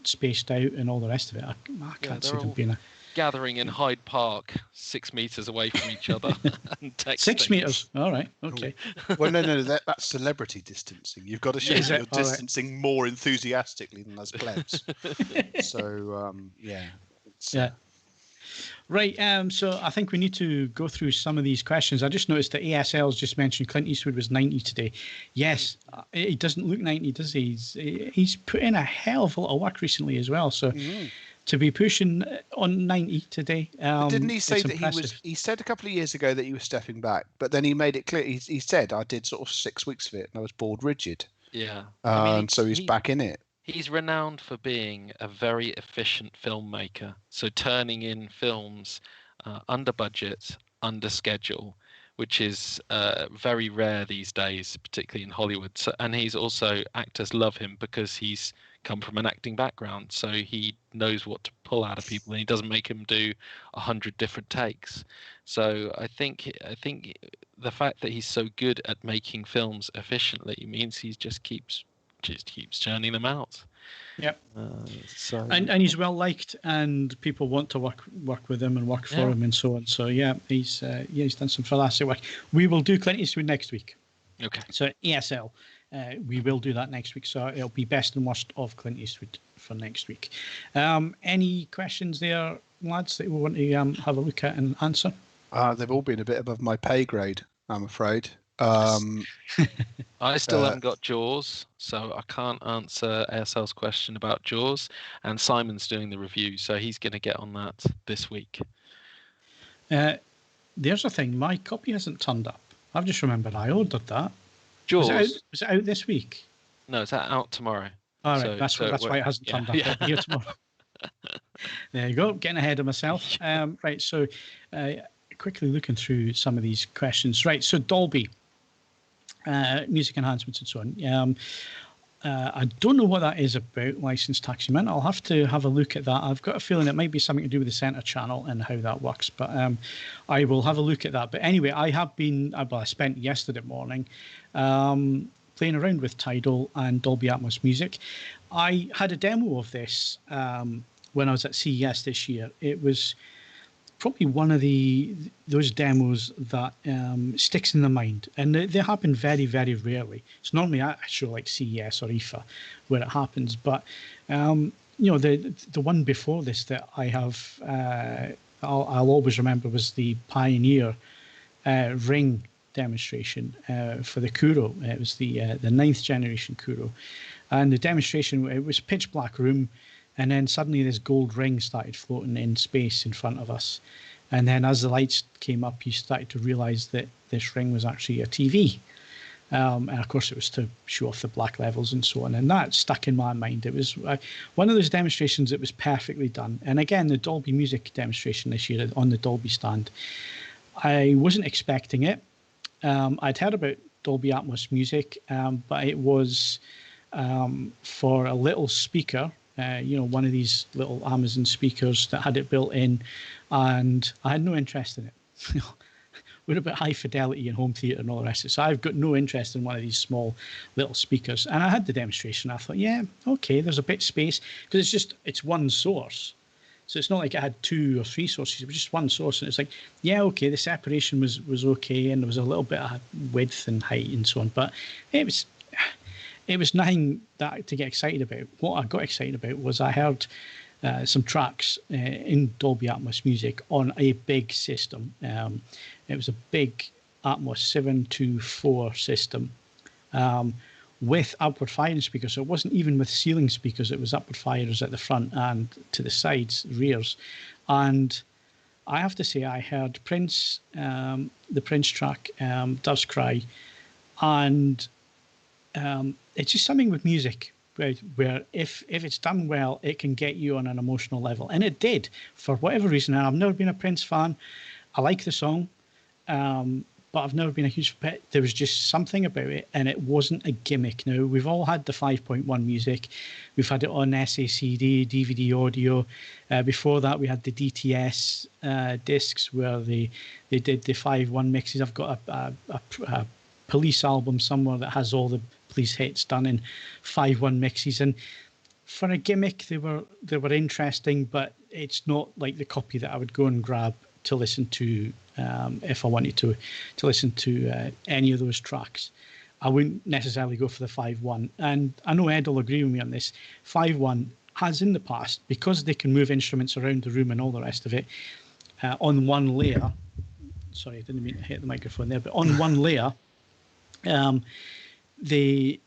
spaced out and all the rest of it. I can't see them being a gathering in Hyde Park 6 meters away from each other and texting. 6 meters. All right. Okay. Well, no, that's celebrity distancing. You've got to show that you're distancing more enthusiastically than as plebs. So, yeah. Right. So I think we need to go through some of these questions. I just noticed that ASL's just mentioned Clint Eastwood was 90 today. Yes, he doesn't look 90, does he? He's put in a hell of a lot of work recently as well. So to be pushing on 90 today, But didn't he say it's that impressive. he said a couple of years ago that he was stepping back, but then he made it clear. He said, I did sort of 6 weeks of it and I was bored rigid. Yeah. And so he's back in it. He's renowned for being a very efficient filmmaker. So turning in films under budget, under schedule, which is very rare these days, particularly in Hollywood. So, and he's also, actors love him because he's come from an acting background. So he knows what to pull out of people and he doesn't make them do 100 different takes. So I think the fact that he's so good at making films efficiently means he just keeps churning them out. Yep. So and he's well liked, and people want to work with him and work for him, and so on. So yeah, he's done some fantastic work. We will do Clint Eastwood next week. Okay. So ESL, we will do that next week. So it'll be best and worst of Clint Eastwood for next week. Any questions there, lads, that we want to have a look at and answer? They've all been a bit above my pay grade, I'm afraid. I still haven't got Jaws, so I can't answer ASL's question about Jaws. And Simon's doing the review, so he's going to get on that this week. There's a thing. My copy hasn't turned up. I've just remembered I ordered that. Jaws. Was it out this week? No, it's out tomorrow. All right, that's why it hasn't turned up. Yeah. Here tomorrow. There you go. Getting ahead of myself. Right. So, quickly looking through some of these questions. Right. So Dolby. Music enhancements and so on. I don't know what that is about, licensed taxi-mint. I'll have to have a look at that. I've got a feeling it might be something to do with the center channel and how that works, but I will have a look at that. But anyway, I spent yesterday morning playing around with Tidal and Dolby Atmos music. I had a demo of this when I was at CES this year. It was probably one of those demos that sticks in the mind, and they happen very, very rarely. It's normally at a show like CES or IFA where it happens, but the one before this that I have I'll always remember was the Pioneer Ring demonstration for the Kuro. It was the 9th generation Kuro, and the demonstration, it was a pitch black room. And then suddenly this gold ring started floating in space in front of us. And then as the lights came up, you started to realize that this ring was actually a TV. And of course, it was to show off the black levels and so on. And that stuck in my mind. It was one of those demonstrations that was perfectly done. And again, the Dolby Music demonstration this year on the Dolby stand, I wasn't expecting it. I'd heard about Dolby Atmos music, but it was for a little speaker. One of these little Amazon speakers that had it built in, and I had no interest in it. We're about high fidelity and home theater and all the rest of it, so I've got no interest in one of these small little speakers. And I had the demonstration. I thought, yeah, okay, there's a bit of space, because it's one source, so it's not like it had 2 or 3 sources. It was just one source, and it's like, yeah, okay, the separation was okay, and there was a little bit of width and height and so on, but it was nothing that to get excited about. What I got excited about was I heard some tracks in Dolby Atmos music on a big system. It was a big Atmos 724 system with upward firing speakers. So it wasn't even with ceiling speakers. It was upward firers at the front and to the sides, rears. And I have to say I heard Prince, the Prince track, Doves Cry, and it's just something with music where if it's done well, it can get you on an emotional level. And it did, for whatever reason. And I've never been a Prince fan. I like the song, but I've never been a huge fan. There was just something about it, and it wasn't a gimmick. Now, we've all had the 5.1 music. We've had it on SACD, DVD audio. Before that, we had the DTS discs where they did the 5.1 mixes. I've got a Police album somewhere that has all the Police hits done in 5.1 mixes, and for a gimmick they were interesting, but it's not like the copy that I would go and grab to listen to if I wanted to listen to any of those tracks. I wouldn't necessarily go for the 5.1, and I know Ed will agree with me on this. 5.1 has in the past, because they can move instruments around the room and all the rest of it, on one layer. Sorry, I didn't mean to hit the microphone there, but on one layer, it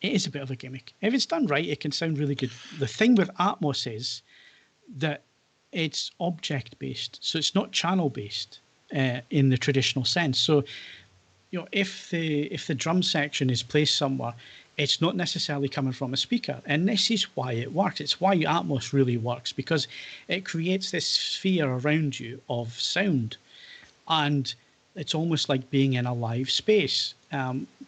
is a bit of a gimmick. If it's done right, it can sound really good. The thing with Atmos is that it's object-based, so it's not channel-based in the traditional sense. So, if the drum section is placed somewhere, it's not necessarily coming from a speaker. And this is why it works. It's why Atmos really works, because it creates this sphere around you of sound. And it's almost like being in a live space,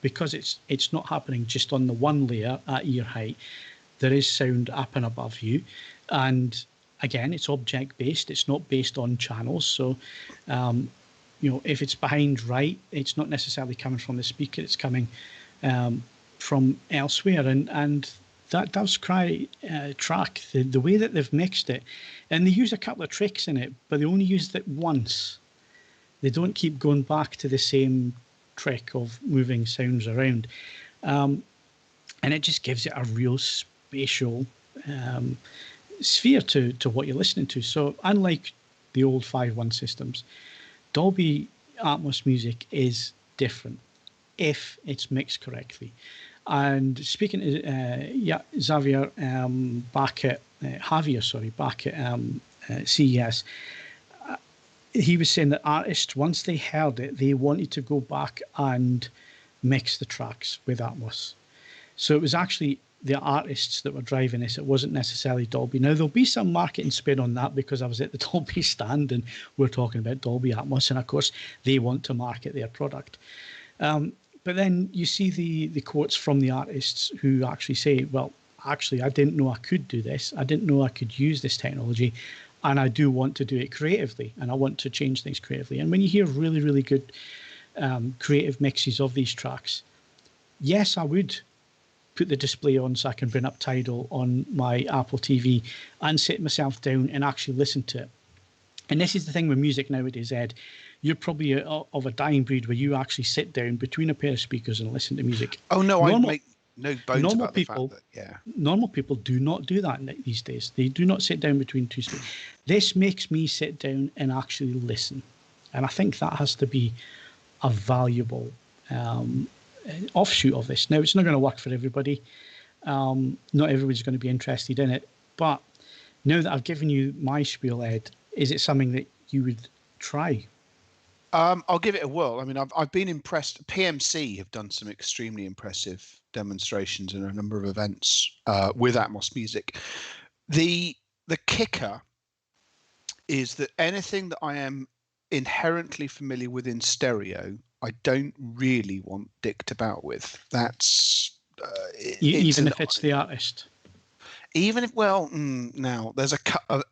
because it's not happening just on the one layer at ear height. There is sound up and above you. And again, it's object-based. It's not based on channels. So, if it's behind right, it's not necessarily coming from the speaker. It's coming from elsewhere, and that does track the way that they've mixed it. And they use a couple of tricks in it, but they only used it once. They don't keep going back to the same trick of moving sounds around, and it just gives it a real spatial sphere to what you're listening to. So unlike the old 5.1 systems, Dolby Atmos music is different if it's mixed correctly. And speaking to Xavier back at CES, he was saying that artists, once they heard it, they wanted to go back and mix the tracks with Atmos. So it was actually the artists that were driving this. It wasn't necessarily Dolby. Now, there'll be some marketing spin on that, because I was at the Dolby stand and we're talking about Dolby Atmos, and of course they want to market their product. But then you see the quotes from the artists who actually say, well, actually, I didn't know I could do this. I didn't know I could use this technology, and I do want to do it creatively, and I want to change things creatively. And when you hear really, really good creative mixes of these tracks, yes, I would put the display on so I can bring up Tidal on my Apple TV and sit myself down and actually listen to it. And this is the thing with music nowadays, Ed. You're probably of a dying breed where you actually sit down between a pair of speakers and listen to music. Oh, no, I make no bones about the fact that, normal people do not do that these days. They do not sit down between two speakers. This makes me sit down and actually listen. And I think that has to be a valuable offshoot of this. Now, it's not going to work for everybody. Not everybody's going to be interested in it. But now that I've given you my spiel, Ed, is it something that you would try? I'll give it a whirl. I mean, I've been impressed. PMC have done some extremely impressive demonstrations in a number of events with Atmos music. The kicker is that anything that I am inherently familiar with in stereo, I don't really want dicked about with. That's even if it's the artist. Even if, now there's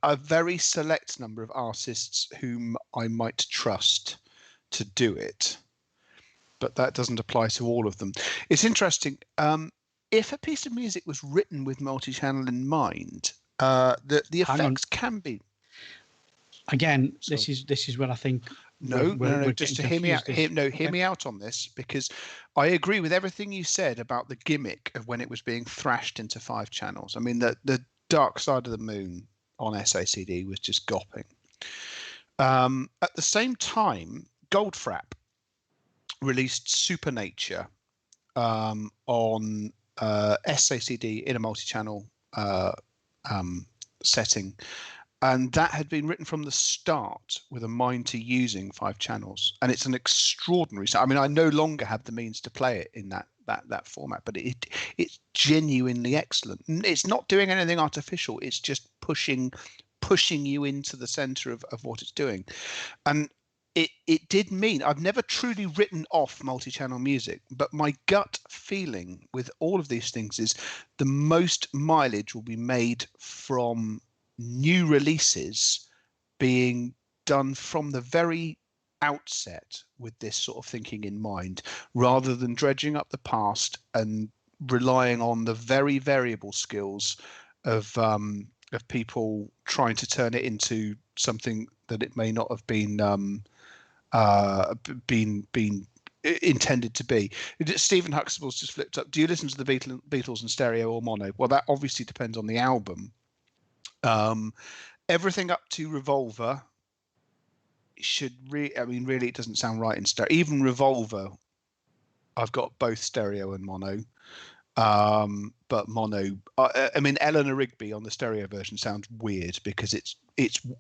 a very select number of artists whom I might trust to do it, but that doesn't apply to all of them. It's interesting. If a piece of music was written with multi-channel in mind, the effects can be. Again, this is where I think. No. Just to hear me out. Hear me out on this, because I agree with everything you said about the gimmick of when it was being thrashed into 5 channels. I mean, the Dark Side of the Moon on SACD was just gopping. At the same time, Goldfrapp released Supernature on SACD in a multi-channel setting. And that had been written from the start with a mind to using 5 channels. And it's an extraordinary sound. I mean, I no longer have the means to play it in that format, but it's genuinely excellent. It's not doing anything artificial. It's just pushing you into the center of what it's doing. And it did mean, I've never truly written off multi-channel music, but my gut feeling with all of these things is the most mileage will be made from new releases being done from the very outset with this sort of thinking in mind, rather than dredging up the past and relying on the very variable skills of people trying to turn it into something that it may not have been intended to be. Stephen Huxtable's just flipped up. Do you listen to the Beatles in stereo or mono? Well, that obviously depends on the album. Everything up to Revolver should really, it doesn't sound right in stereo. Even Revolver, I've got both stereo and mono. But mono, I mean, Eleanor Rigby on the stereo version sounds weird because it's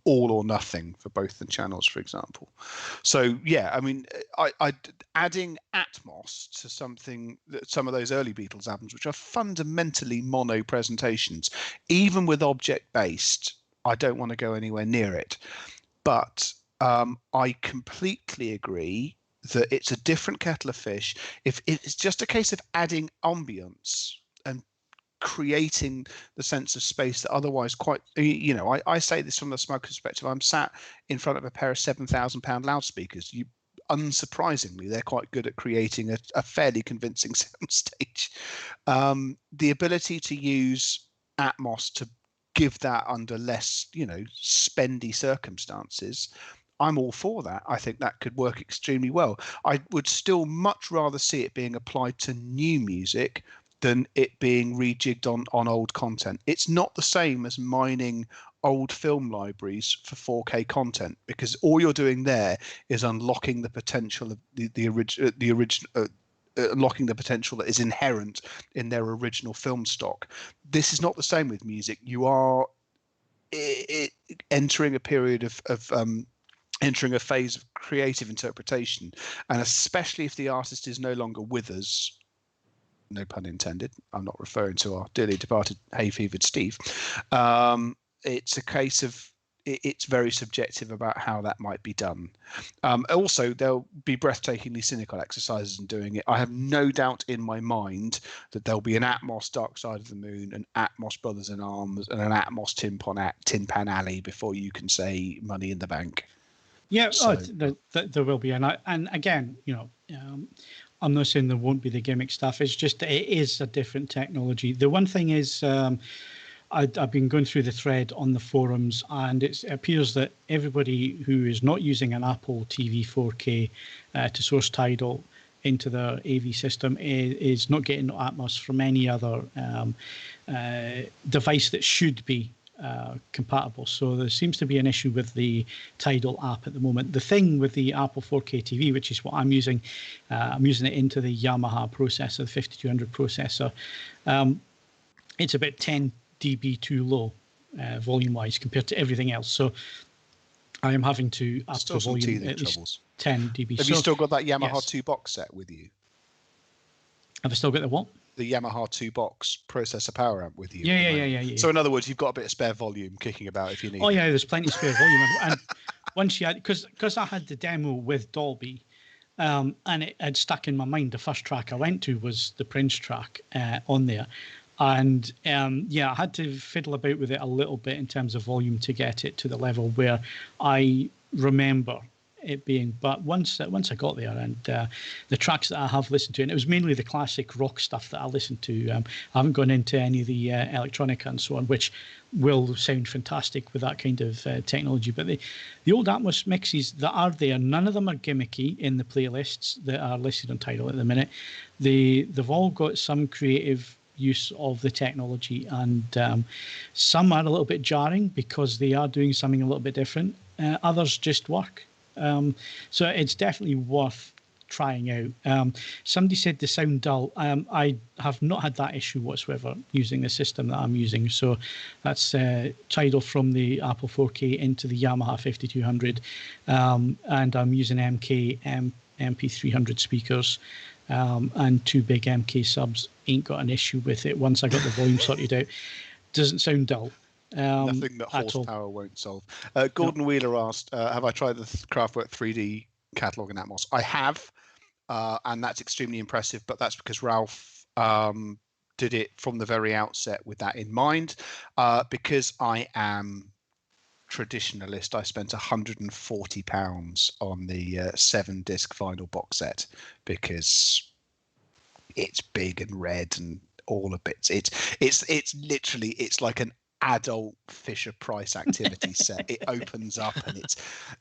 all or nothing for both the channels, for example. So yeah, I mean, I adding Atmos to some of those early Beatles albums, which are fundamentally mono presentations, even with object based, I don't want to go anywhere near it. But I completely agree that it's a different kettle of fish. If it's just a case of adding ambience and creating the sense of space that otherwise quite, I say this from a smug perspective. I'm sat in front of a pair of £7,000 loudspeakers. Unsurprisingly, they're quite good at creating a fairly convincing soundstage. The ability to use Atmos to give that under less, spendy circumstances, I'm all for that. I think that could work extremely well. I would still much rather see it being applied to new music than it being rejigged on old content. It's not the same as mining old film libraries for 4K content, because all you're doing there is unlocking the potential of the original. Unlocking the potential that is inherent in their original film stock. This is not the same with music. You are entering a period of entering a phase of creative interpretation, and especially if the artist is no longer with us, no pun intended, I'm not referring to our dearly departed hay-fevered Steve, it's a case of it's very subjective about how that might be done. Also, there'll be breathtakingly cynical exercises in doing it. I have no doubt in my mind that there'll be an Atmos Dark Side of the Moon, an Atmos Brothers in Arms, and an Atmos Tin Pan Alley before you can say Money in the Bank. Yeah, So, there will be, and again, I'm not saying there won't be the gimmick stuff. It's just it is a different technology. The one thing is, I've been going through the thread on the forums, and it appears that everybody who is not using an Apple TV 4K to source Tidal into their AV system is not getting Atmos from any other device that should be compatible. So there seems to be an issue with the Tidal app at the moment. The thing with the Apple 4K TV, which is what I'm using it into the Yamaha processor, the 5200 processor. It's about 10 dB too low volume wise compared to everything else. So I am having to up the volume at least 10 dB. Have you still got that Yamaha 2 box set with you? Have I still got the what? The Yamaha 2 box processor power amp with you. Yeah. So in other words, you've got a bit of spare volume kicking about if you need. Oh yeah, there's plenty of spare volume. And once you had, because I had the demo with Dolby, and it had stuck in my mind. The first track I went to was the Prince track on there, and I had to fiddle about with it a little bit in terms of volume to get it to the level where I remember it being. But once I got there, and the tracks that I have listened to, and it was mainly the classic rock stuff that I listened to. I haven't gone into any of the electronica and so on, which will sound fantastic with that kind of technology. But the old Atmos mixes that are there, none of them are gimmicky in the playlists that are listed on Tidal at the minute. They've all got some creative use of the technology, and some are a little bit jarring because they are doing something a little bit different. Others just work. So it's definitely worth trying out. Somebody said the sound dull. I have not had that issue whatsoever using the system that I'm using. So that's Tidal from the Apple 4K into the Yamaha 5200, and I'm using MK MP300 speakers, and two big MK subs. Ain't got an issue with it once I got the volume sorted out. Doesn't sound dull. Nothing that horsepower won't solve. Gordon Wheeler asked, have I tried the Kraftwerk 3D catalog in Atmos? I have, and that's extremely impressive, but that's because Ralph did it from the very outset with that in mind. Because I am traditionalist, I spent £140 on the 7-disc vinyl box set because it's big and red and all the bits. It's literally, it's like an adult Fisher Price activity set. It opens up and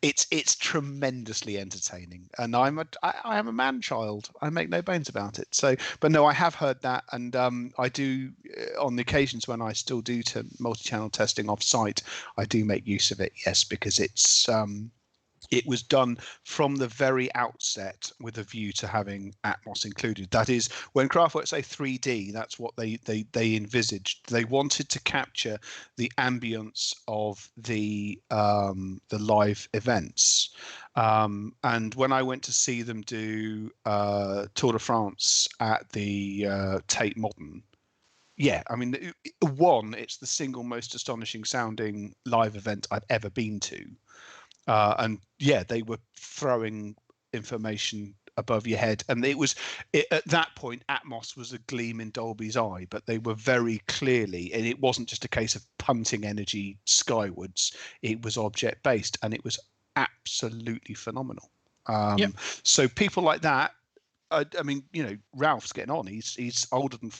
it's tremendously entertaining. And I am a man child. I make no bones about it. So, but no, I have heard that, and I do on the occasions when I still do to multi-channel testing off site, I do make use of it. Yes, because it was done from the very outset with a view to having Atmos included. That is, when Kraftwerk say 3D, that's what they envisaged. They wanted to capture the ambience of the live events. And when I went to see them do Tour de France at the Tate Modern, yeah, I mean, it's the single most astonishing sounding live event I've ever been to. And yeah, they were throwing information above your head, and at that point Atmos was a gleam in Dolby's eye, but they were very clearly, and it wasn't just a case of punting energy skywards, it was object based, and it was absolutely phenomenal. So people like that, I mean, Ralph's getting on. He's older than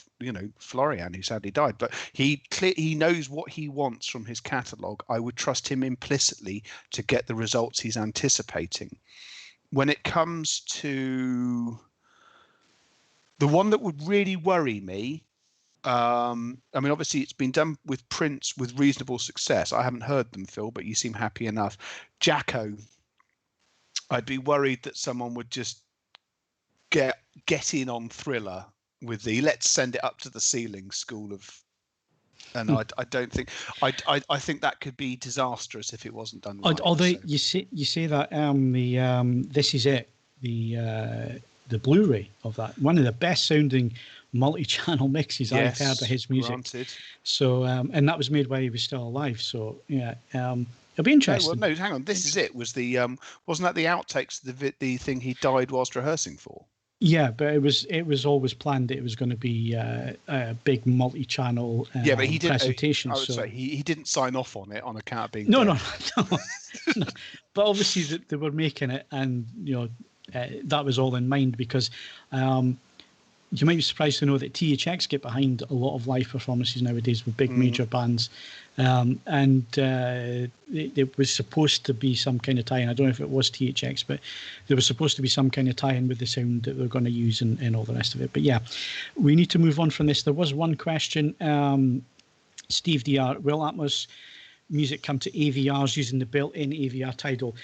Florian, who sadly died, but he knows what he wants from his catalogue. I would trust him implicitly to get the results he's anticipating. When it comes to the one that would really worry me, I mean, obviously it's been done with Prince with reasonable success. I haven't heard them, Phil, but you seem happy enough. Jacko, I'd be worried that someone would just get in on Thriller with the let's send it up to the ceiling school of, and I don't think I think that could be disastrous if it wasn't done right. Although you say that This Is It, the Blu-ray of that, one of the best sounding multi-channel mixes I've heard of his music. Granted. So and that was made while he was still alive. So yeah, it'll be interesting. No, hang on. This Is It was the wasn't that the outtakes, the thing he died whilst rehearsing for? Yeah, but it was always planned that it was going to be a big multi-channel but he didn't, presentation. So he didn't sign off on it on account of being no. But obviously they were making it, and that was all in mind, because you might be surprised to know that THX get behind a lot of live performances nowadays with big major bands, and it was supposed to be some kind of tie-in. I don't know if it was THX, but there was supposed to be some kind of tie-in with the sound that they're going to use and all the rest of it. But yeah, we need to move on from this. There was one question, Steve DR, will Atmos music come to AVRs using the built-in AVR Tidal?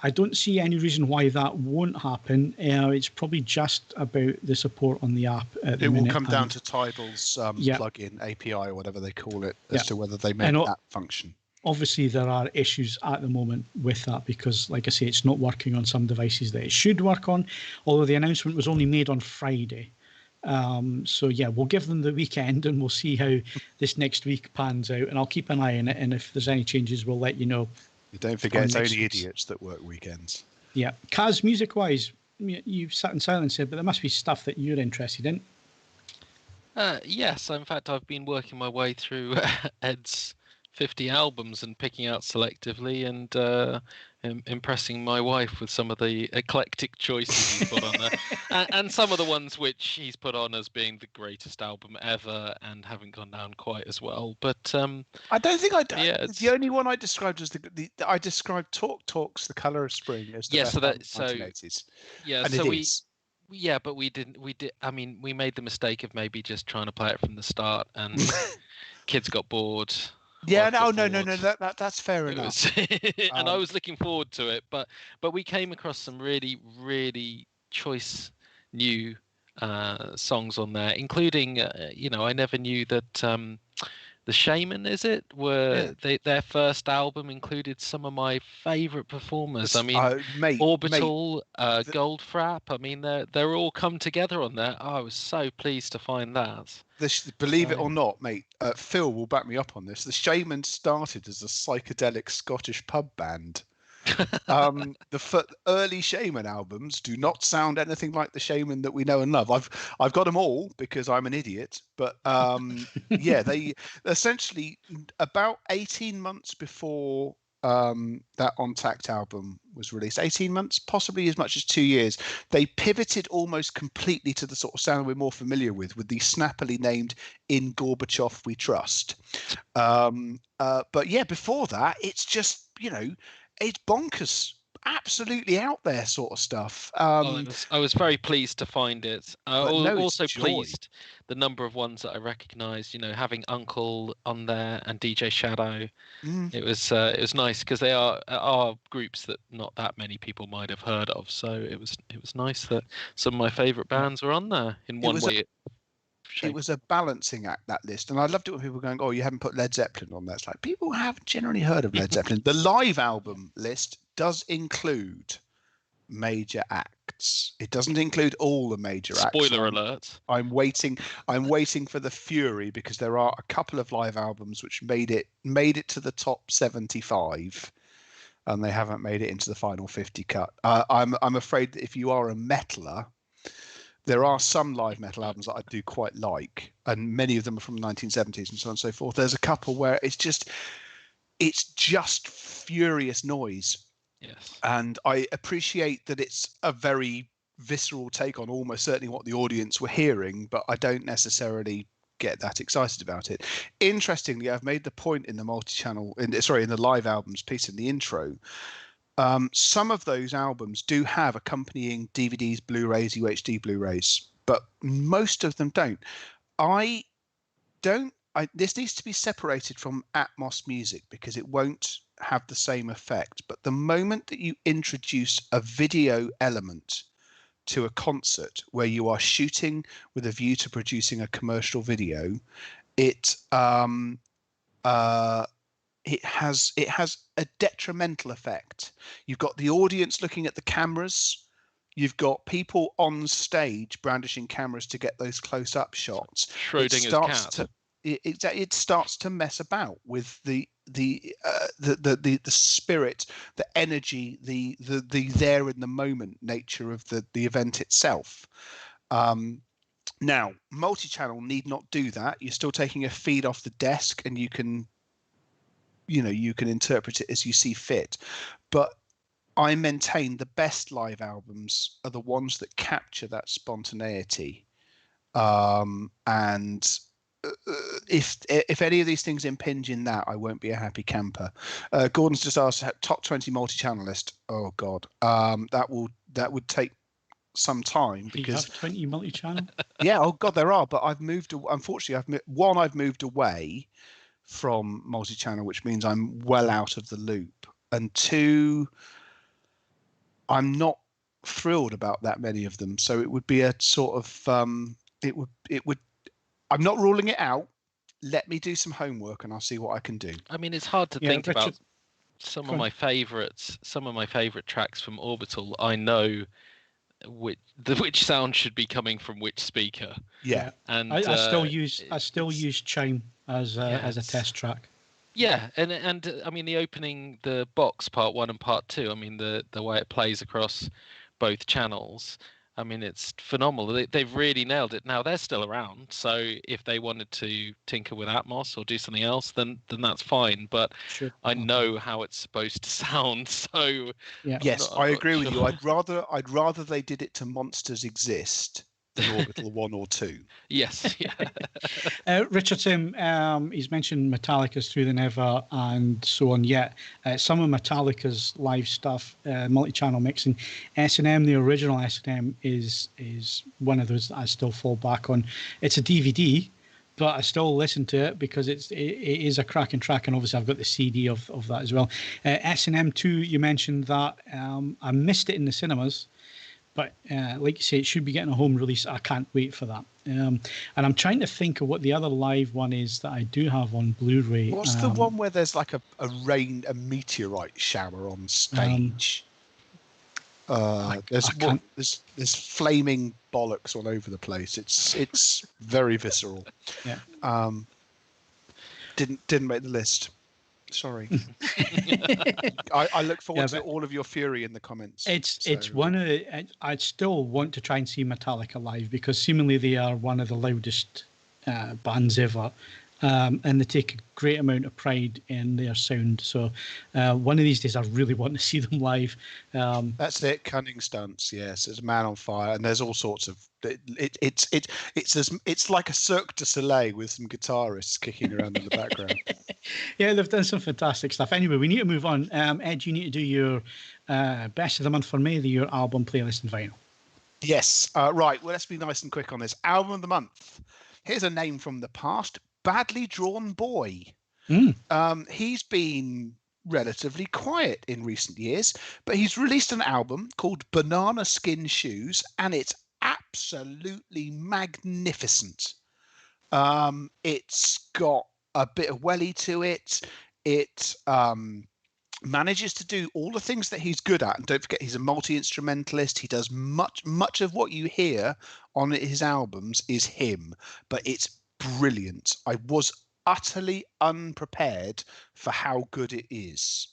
I don't see any reason why that won't happen. It's probably just about the support on the app at the minute. It will come down to Tidal's plugin API or whatever they call it as to whether they make that function. Obviously, there are issues at the moment with that because, like I say, it's not working on some devices that it should work on, although the announcement was only made on Friday. So yeah, we'll give them the weekend and we'll see how this next week pans out, and I'll keep an eye on it, and if there's any changes we'll let you know. Don't forget, it's only idiots that work weekends. Yeah. Kaz, music wise, you've sat in silence here, but there must be stuff that you're interested in. Yes, in fact I've been working my way through Ed's 50 albums and picking out selectively and impressing my wife with some of the eclectic choices he's put on there, and some of the ones which he's put on as being the greatest album ever and haven't gone down quite as well. But I don't think the only one I described as I described Talks, The Colour of Spring as the best album of the 1980s. Yeah, and so it we. is. Yeah, but we did. I mean, we made the mistake of maybe just trying to play it from the start, and kids got bored. Yeah, no. That's fair enough. And I was looking forward to it, but we came across some really, really choice new songs on there, including I never knew that the Shaman, their first album included some of my favourite performers. I mean, Orbital, Goldfrapp. I mean, they're all come together on there. I was so pleased to find that. Believe it or not, mate, Phil will back me up on this. The Shaman started as a psychedelic Scottish pub band. The early Shaman albums do not sound anything like the Shaman that we know and love. I've got them all because I'm an idiot, but yeah, they essentially about 18 months before that Ontact album was released, 18 months, possibly as much as 2 years, they pivoted almost completely to the sort of sound we're more familiar with the snappily named "In Gorbachev We Trust." But yeah, before that, it's just, it's bonkers, absolutely out there sort of stuff. I was very pleased to find it. But no, it's Also joy. pleased the number of ones that I recognised. Having Uncle on there and DJ Shadow. It was nice because they are groups that not that many people might have heard of. So it was nice that some of my favourite bands were on there in one way. It was a balancing act, that list, and I loved it when people were going, "Oh, you haven't put Led Zeppelin on there." It's like, people have generally heard of Led Zeppelin. The live album list does include major acts. It doesn't include all the major acts. Spoiler alert. I'm waiting for the fury, because there are a couple of live albums which made it to the top 75, and they haven't made it into the final 50 cut. I'm afraid that if you are a metaler, there are some live metal albums that I do quite like, and many of them are from the 1970s and so on and so forth. There's a couple where it's just furious noise. Yes. And I appreciate that it's a very visceral take on almost certainly what the audience were hearing, but I don't necessarily get that excited about it. Interestingly, I've made the point in the in the live albums piece in the intro. Some of those albums do have accompanying DVDs, Blu-rays, UHD Blu-rays, but most of them don't. This needs to be separated from Atmos music, because it won't have the same effect. But the moment that you introduce a video element to a concert where you are shooting with a view to producing a commercial video, it has a detrimental effect. You've got the audience looking at the cameras. You've got people on stage brandishing cameras to get those close-up shots. Schrodinger's cat. It starts to mess about with the spirit, the energy, the there in the moment nature of the event itself. Now, multi-channel need not do that. You're still taking a feed off the desk, and you can interpret it as you see fit. But I maintain the best live albums are the ones that capture that spontaneity. And if any of these things impinge in that, I won't be a happy camper. Gordon's just asked top 20 multi-channel list. Oh God, that would take some time, because you have 20 multi-channel. Yeah, oh God, there are. But I've moved. Unfortunately, I've moved away from multi-channel, which means I'm well out of the loop. And two, I'm not thrilled about that many of them. So it would be a sort of it would. I'm not ruling it out. Let me do some homework, and I'll see what I can do. I mean, it's hard to think about some of my favourites. Some of my favourite tracks from Orbital, I know which sound should be coming from which speaker. Yeah, and I still use Chime as a test track. Yeah, and I mean the box part 1 and part 2. I mean the way it plays across both channels. I mean, it's phenomenal. They've really nailed it. Now, they're still around, so if they wanted to tinker with Atmos or do something else, then that's fine. But sure. I know how it's supposed to sound, so yeah. Yes, I agree with you. I'd rather they did it to Monsters Exist than Orbital 1 or 2. Yes, yeah. Richard Tim, he's mentioned Metallica's Through the Never and so on. Yet some of Metallica's live stuff, multi-channel mixing, S&M, the original S&M is one of those that I still fall back on. It's a DVD, but I still listen to it because it is a cracking track, and obviously I've got the CD of that as well. S&M 2, you mentioned that. I missed it in the cinemas. But like you say, it should be getting a home release. I can't wait for that. And I'm trying to think of what the other live one is that I do have on Blu-ray. What's the one where there's like a meteorite shower on stage? There's flaming bollocks all over the place. It's very visceral. Yeah. Didn't make the list. Sorry. I look forward to all of your fury in the comments. It's one of the. I'd still want to try and see Metallica live, because seemingly they are one of the loudest bands ever, and they take a great amount of pride in their sound. So one of these days, I really want to see them live. That's it, cunning stunts. Yes, it's a man on fire, and there's all sorts of. It's like a Cirque du Soleil with some guitarists kicking around in the background. Yeah, they've done some fantastic stuff. Anyway, we need to move on. Ed, you need to do your best of the month for me, your album playlist and vinyl. Yes, right. Well, let's be nice and quick on this. Album of the month. Here's a name from the past: Badly Drawn Boy. He's been relatively quiet in recent years, but he's released an album called Banana Skin Shoes, and it's absolutely magnificent. It's got a bit of welly to it. It manages to do all the things that he's good at, and don't forget he's a multi-instrumentalist. He does much of what you hear on his albums is him, but it's brilliant. I was utterly unprepared for how good it is.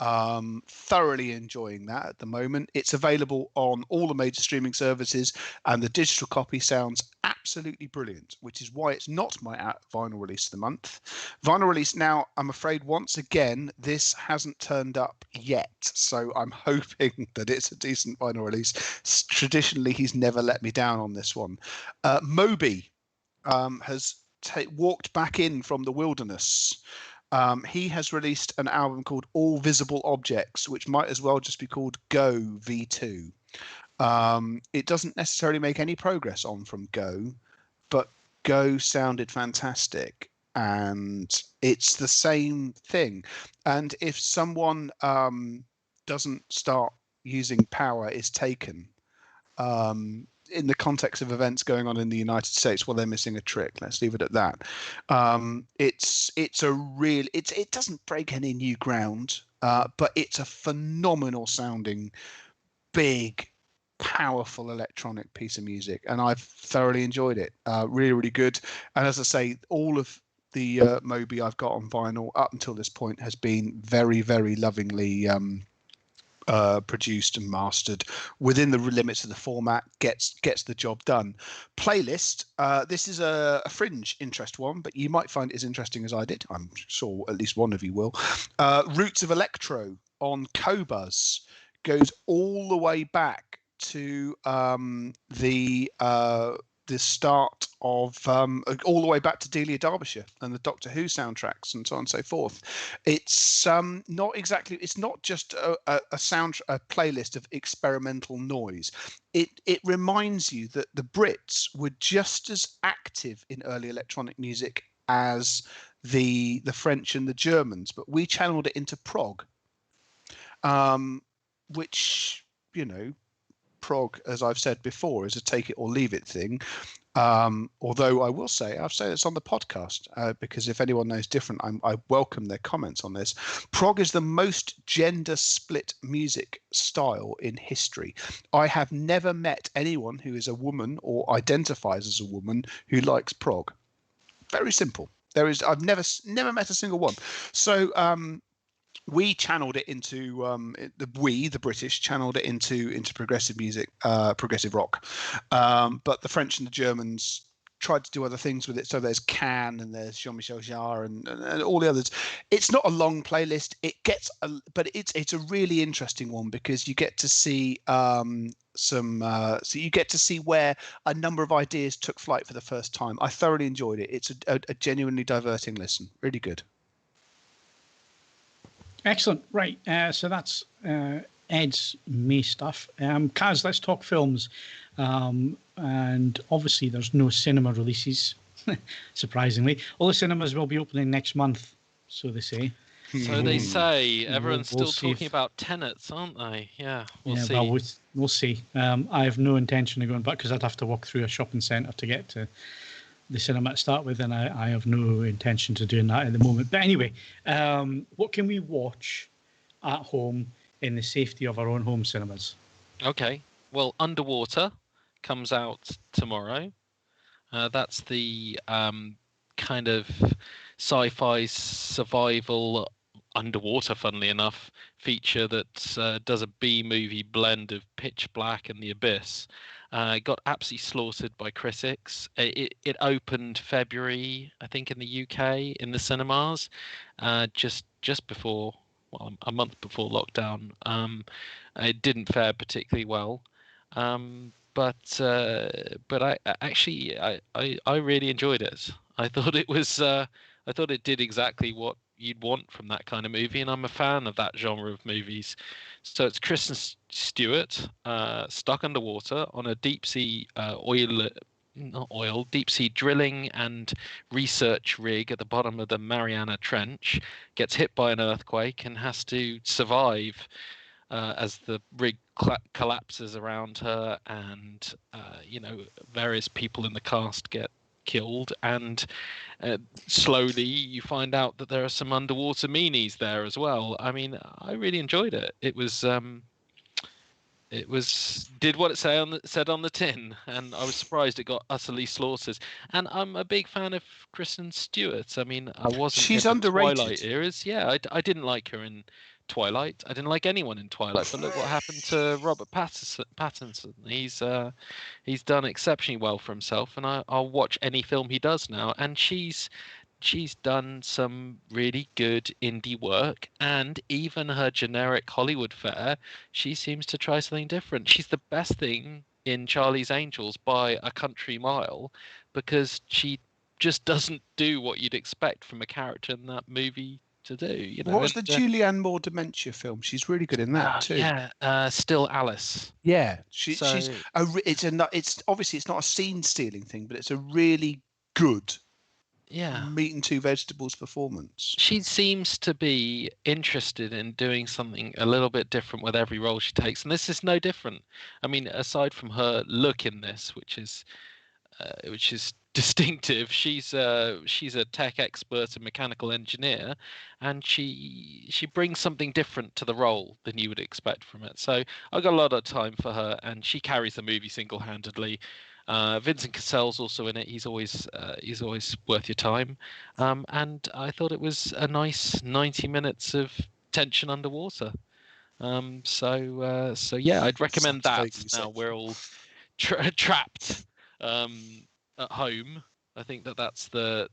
Thoroughly enjoying that at the moment. It's available on all the major streaming services, and the digital copy sounds absolutely brilliant, which is why it's not my vinyl release of the month. Vinyl release now, I'm afraid once again this hasn't turned up yet, so I'm hoping that it's a decent vinyl release. Traditionally he's never let me down on this one. Moby has walked back in from the wilderness. He has released an album called All Visible Objects, which might as well just be called Go V2. It doesn't necessarily make any progress on from Go, but Go sounded fantastic, and it's the same thing. And if someone doesn't start using Power is Taken, in the context of events going on in the United States, well, they're missing a trick. Let's leave it at that. It doesn't break any new ground, but it's a phenomenal sounding, big, powerful electronic piece of music, and I've thoroughly enjoyed it. Really, really good. And as I say, all of the Moby I've got on vinyl up until this point has been very, very lovingly produced and mastered within the limits of the format, gets the job done. Playlist, this is a fringe interest one, but you might find it as interesting as I did. I'm sure at least one of you will. Roots of Electro on Qobuz goes all the way back to the start of all the way back to Delia Derbyshire and the Doctor Who soundtracks and so on and so forth. It's not exactly, it's not just a playlist of experimental noise. It reminds you that the Brits were just as active in early electronic music as the French and the Germans, but we channeled it into prog, which, you know, prog, as I've said before, is a take it or leave it thing. Although I will say, I've said it's on the podcast, because if anyone knows different, I welcome their comments on this. Prog is the most gender split music style in history. I have never met anyone who is a woman or identifies as a woman who likes prog. Very simple. I've never met a single one. So we channeled it into the British channeled it into progressive music, progressive rock, but the French and the Germans tried to do other things with it. So there's Can and there's Jean-Michel Jarre and all the others. It's not a long playlist. But it's a really interesting one because you get to see so you get to see where a number of ideas took flight for the first time. I thoroughly enjoyed it. It's a genuinely diverting listen. Really good. Excellent. Right. So that's Ed's May stuff. Kaz, let's talk films. And obviously there's no cinema releases, surprisingly. All the cinemas will be opening next month, so they say. So they say. Everyone's We'll still talking about tenets, aren't they? Yeah, we'll see. Well, we'll see. I have no intention of going back because I'd have to walk through a shopping centre to get to the cinema to start with, and I have no intention to doing that at the moment. But anyway, what can we watch at home in the safety of our own home cinemas? Okay. Well, Underwater comes out tomorrow. That's the kind of sci-fi survival underwater, funnily enough, feature that does a B-movie blend of Pitch Black and The Abyss. Got absolutely slaughtered by critics. It opened February, I think, in the UK in the cinemas, just before, well, a month before lockdown. It didn't fare particularly well, but I really enjoyed it. I thought it was I thought it did exactly what you'd want from that kind of movie, and I'm a fan of that genre of movies. So it's Kristen Stewart stuck underwater on a deep sea deep sea drilling and research rig at the bottom of the Mariana Trench, gets hit by an earthquake and has to survive as the rig collapses around her, and various people in the cast get killed, and slowly you find out that there are some underwater meanies there as well. I mean, I really enjoyed it. It was did what it said on the tin, and I was surprised it got utterly slaughtered. And I'm a big fan of Kristen Stewart. I mean, I wasn't. She's in the underrated. Twilight eras. Yeah, I didn't like her in Twilight. I didn't like anyone in Twilight. But look what happened to Robert Pattinson. He's done exceptionally well for himself, and I'll watch any film he does now. And she's done some really good indie work, and even her generic Hollywood fare, she seems to try something different. She's the best thing in Charlie's Angels by a country mile, because she just doesn't do what you'd expect from a character in that movie to do. What was the Julianne Moore dementia film? She's really good in that too. Yeah, Still Alice. Yeah, she's it's obviously it's not a scene stealing thing, but it's a really good meat and two vegetables performance. She seems to be interested in doing something a little bit different with every role she takes, and this is no different. I mean, aside from her look in this, which is distinctive, she's a tech expert and mechanical engineer, and she brings something different to the role than you would expect from it. So I got a lot of time for her, and she carries the movie single-handedly. Vincent Cassel's also in it. He's always worth your time, and I thought it was a nice 90 minutes of tension underwater. So yeah, I'd recommend that. Now we're all trapped at home. I think that's the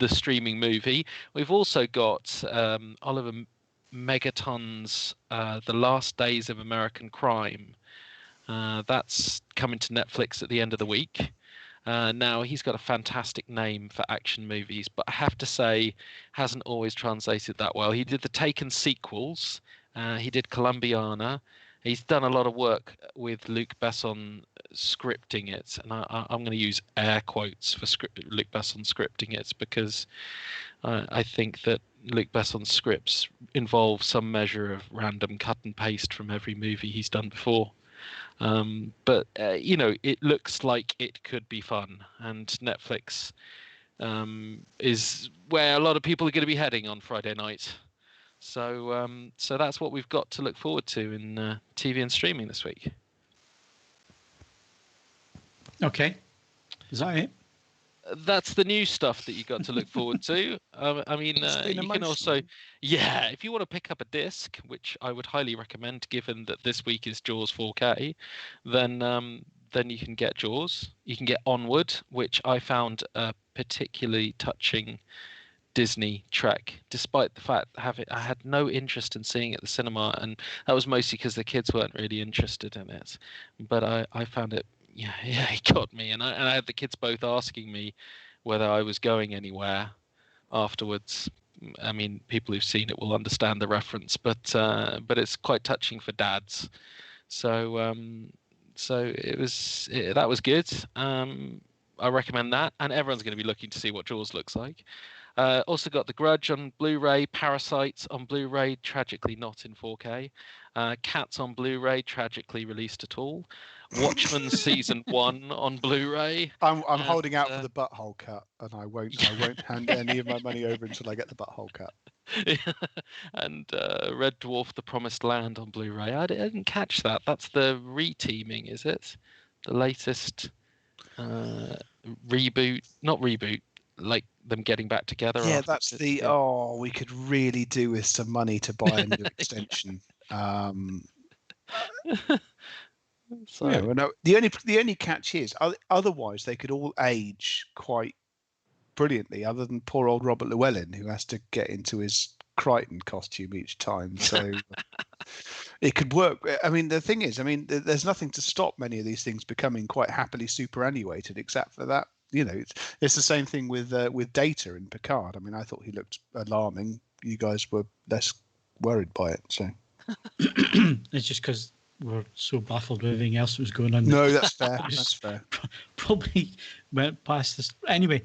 streaming movie. We've also got Oliver Megaton's The Last Days of American Crime. That's coming to Netflix at the end of the week. Now, he's got a fantastic name for action movies, but I have to say, hasn't always translated that well. He did the Taken sequels. He did Columbiana. He's done a lot of work with Luc Besson scripting it, and I'm going to use air quotes for Luc Besson scripting it, because I think that Luc Besson's scripts involve some measure of random cut and paste from every movie he's done before. But it looks like it could be fun, and Netflix is where a lot of people are going to be heading on Friday night. So that's what we've got to look forward to in TV and streaming this week. Okay, is that it? That's the new stuff that you got to look forward to. I mean, you can also, if you want to pick up a disc, which I would highly recommend, given that this week is Jaws 4K, then you can get Jaws. You can get Onward, which I found a particularly touching Disney trek, despite the fact I had no interest in seeing it at the cinema, and that was mostly because the kids weren't really interested in it. But I found it. Yeah, it got me, and I had the kids both asking me whether I was going anywhere afterwards. I mean, people who've seen it will understand the reference, but it's quite touching for dads. So that was good. I recommend that, and everyone's going to be looking to see what Jaws looks like. Also got The Grudge on Blu-ray, Parasite on Blu-ray, tragically not in 4K. Cats on Blu-ray, tragically released at all. Watchmen season 1 on Blu-ray. I'm holding out for the butthole cut, and I won't hand any of my money over until I get the butthole cut. And Red Dwarf: The Promised Land on Blu-ray. I didn't catch that. That's the reteaming, is it? The latest reboot, not reboot, like them getting back together. Yeah, that's we could really do with some money to buy a new extension. So Yeah, well, no, the only catch is otherwise they could all age quite brilliantly, other than poor old Robert Llewellyn, who has to get into his Crichton costume each time. So it could work. I mean, the thing is, I mean, there's nothing to stop many of these things becoming quite happily superannuated, except for that. You know, it's the same thing with Data in Picard. I mean, I thought he looked alarming. You guys were less worried by it, so. It's just because we're so baffled with everything else that was going on. No, that's fair. That's fair. Probably went past this. Anyway,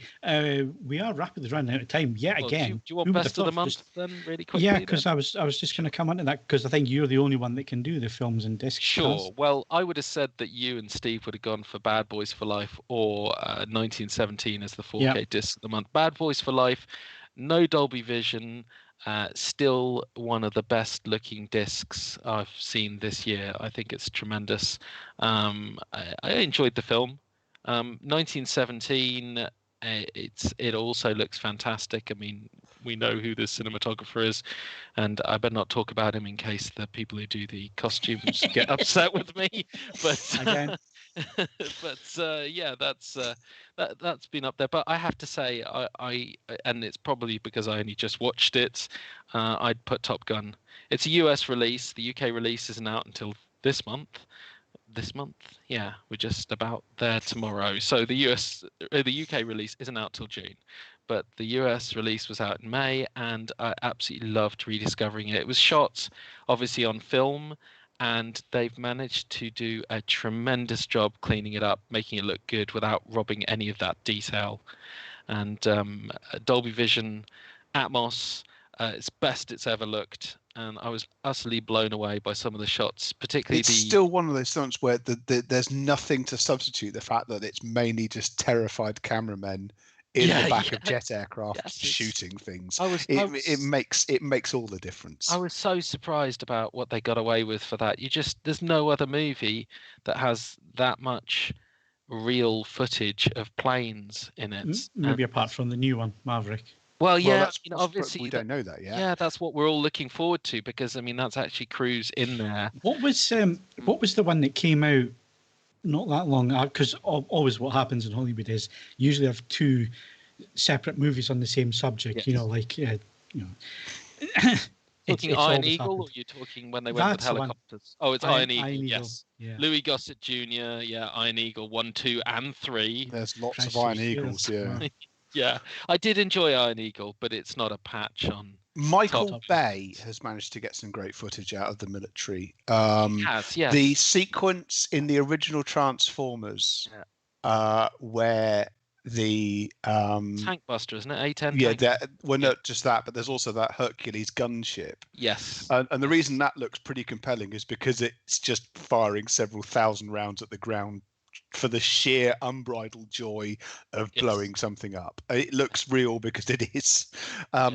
we are rapidly running out of time yet again. Do you want best of the month then, really quickly? Yeah, because I was just going to come onto that because I think you're the only one that can do the films and discs. Sure. Well, I would have said that you and Steve would have gone for Bad Boys for Life or 1917 as the 4K disc of the month. Bad Boys for Life, no Dolby Vision. Still one of the best looking discs I've seen this year. I think it's tremendous. I enjoyed the film. 1917, it also looks fantastic. I mean, we know who the cinematographer is, and I better not talk about him in case the people who do the costumes get upset with me. But Again. Yeah, that's been up there. But I have to say, I and it's probably because I only just watched it. I'd put Top Gun. It's a US release. The UK release isn't out until this month. Yeah, we're just about there tomorrow. So the UK release isn't out till June, but the US release was out in May, and I absolutely loved rediscovering it. It was shot obviously on film, and they've managed to do a tremendous job cleaning it up, making it look good without robbing any of that detail. And Dolby Vision, Atmos, it's best it's ever looked. And I was utterly blown away by some of the shots, particularly it's still one of those stunts where there's nothing to substitute the fact that it's mainly just terrified cameramen in the back of jet aircraft shooting things. It makes all the difference. I was so surprised about what they got away with for that. There's no other movie that has that much real footage of planes in it. Maybe apart from the new one, Maverick. Well, yeah, obviously we don't know that yet. Yeah, that's what we're all looking forward to, because I mean that's actually Cruise in there. What was the one that came out not that long? Because always what happens in Hollywood is usually have two separate movies on the same subject. Yes. You know, like Talking Iron Eagle, or you're talking when they went with helicopters? Oh, it's Iron Eagle. Yes. Yeah. Louis Gossett Jr. Yeah, Iron Eagle 1, 2, and 3. There's lots of Iron Eagles. Yeah. Yeah, I did enjoy Iron Eagle, but it's not a patch on. Michael Bay has managed to get some great footage out of the military. He has, yes. The sequence in the original Transformers, where the Tank Buster, isn't it? A-10. Yeah, not just that, but there's also that Hercules gunship. Yes. And the reason that looks pretty compelling is because it's just firing several thousand rounds at the ground for the sheer unbridled joy of blowing something up. It looks real because it is.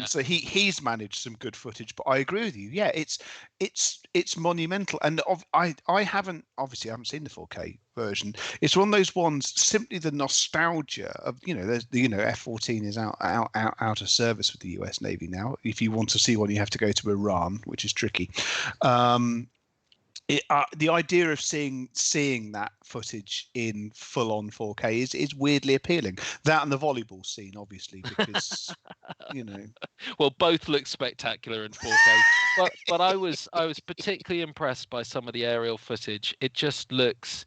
So he's managed some good footage, but I agree with you. Yeah, it's monumental. And I haven't seen the 4K version. It's one of those ones, simply the nostalgia of, there's the, F-14 is out of service with the US Navy now. If you want to see one, you have to go to Iran, which is tricky. The idea of seeing that footage in full-on 4K is weirdly appealing. That and the volleyball scene, obviously, because Well, both look spectacular in 4K. but I was particularly impressed by some of the aerial footage. It just looks.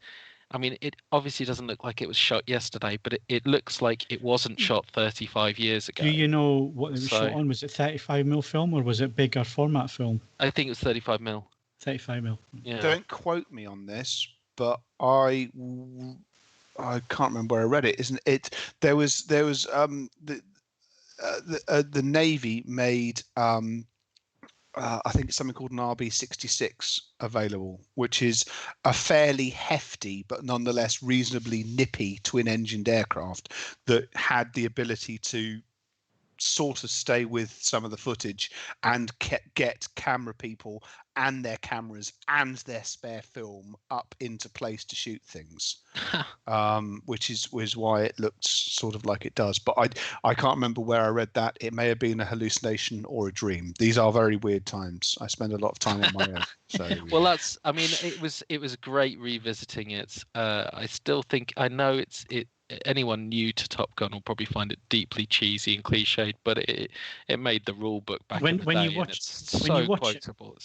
I mean, it obviously doesn't look like it was shot yesterday, but it looks like it wasn't shot 35 years ago. Do you know what it was shot on? Was it 35mm film or was it bigger format film? I think it was 35mm. 35mm. Yeah. Don't quote me on this, but I can't remember where I read it. Isn't it? There was the Navy made I think it's something called an RB-66 available, which is a fairly hefty but nonetheless reasonably nippy twin-engined aircraft that had the ability to sort of stay with some of the footage and get camera people and their cameras and their spare film up into place to shoot things, which was why it looked sort of like it does. But I can't remember where I read that. It may have been a hallucination or a dream. These are very weird times. I spend a lot of time on my own. So well, I mean, it was great revisiting it. I still think, I know anyone new to Top Gun will probably find it deeply cheesy and cliched, but it made the rule book back in the day. It's so quotable.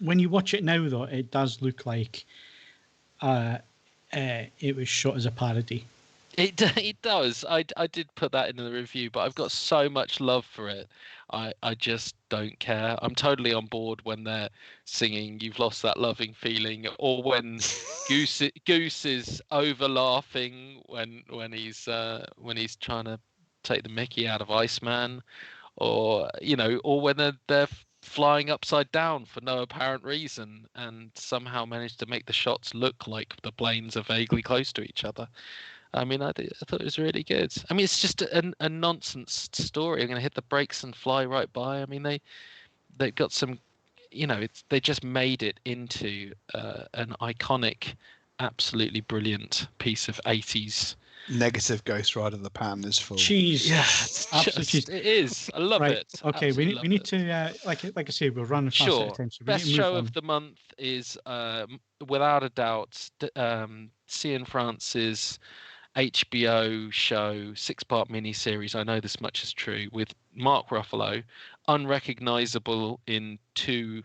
When you watch it now, though, it does look like it was shot as a parody. It does. I did put that in the review, but I've got so much love for it. I just don't care. I'm totally on board when they're singing "You've Lost That Loving Feeling," or when Goose is over laughing when he's trying to take the Mickey out of Iceman, or or when they're flying upside down for no apparent reason and somehow manage to make the shots look like the planes are vaguely close to each other. I mean, I thought it was really good. I mean, it's just a nonsense story. I'm going to hit the brakes and fly right by. I mean, they got some, they just made it into an iconic, absolutely brilliant piece of 80s. Negative Ghost Rider. The pattern is full. Cheese. Yeah, it is. I love it. Okay, we need to like I say, we're running fast out of time. So best show of the month is without a doubt Cian France's HBO show 6-part miniseries. I know this much is true, with Mark Ruffalo, unrecognizable in 2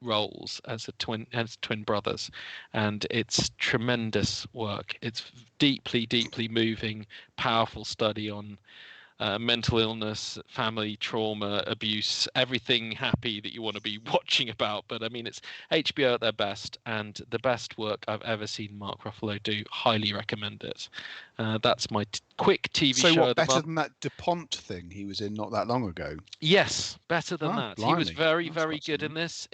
roles as twin brothers, and it's tremendous work. It's deeply moving, powerful study on mental illness, family trauma, abuse, everything happy that you want to be watching about. But I mean, it's HBO at their best, and the best work I've ever seen Mark Ruffalo do. Highly recommend it. That's my quick TV show. So what, better than that DuPont thing he was in not that long ago? Yes, better than that. Blimey. He was very good in this.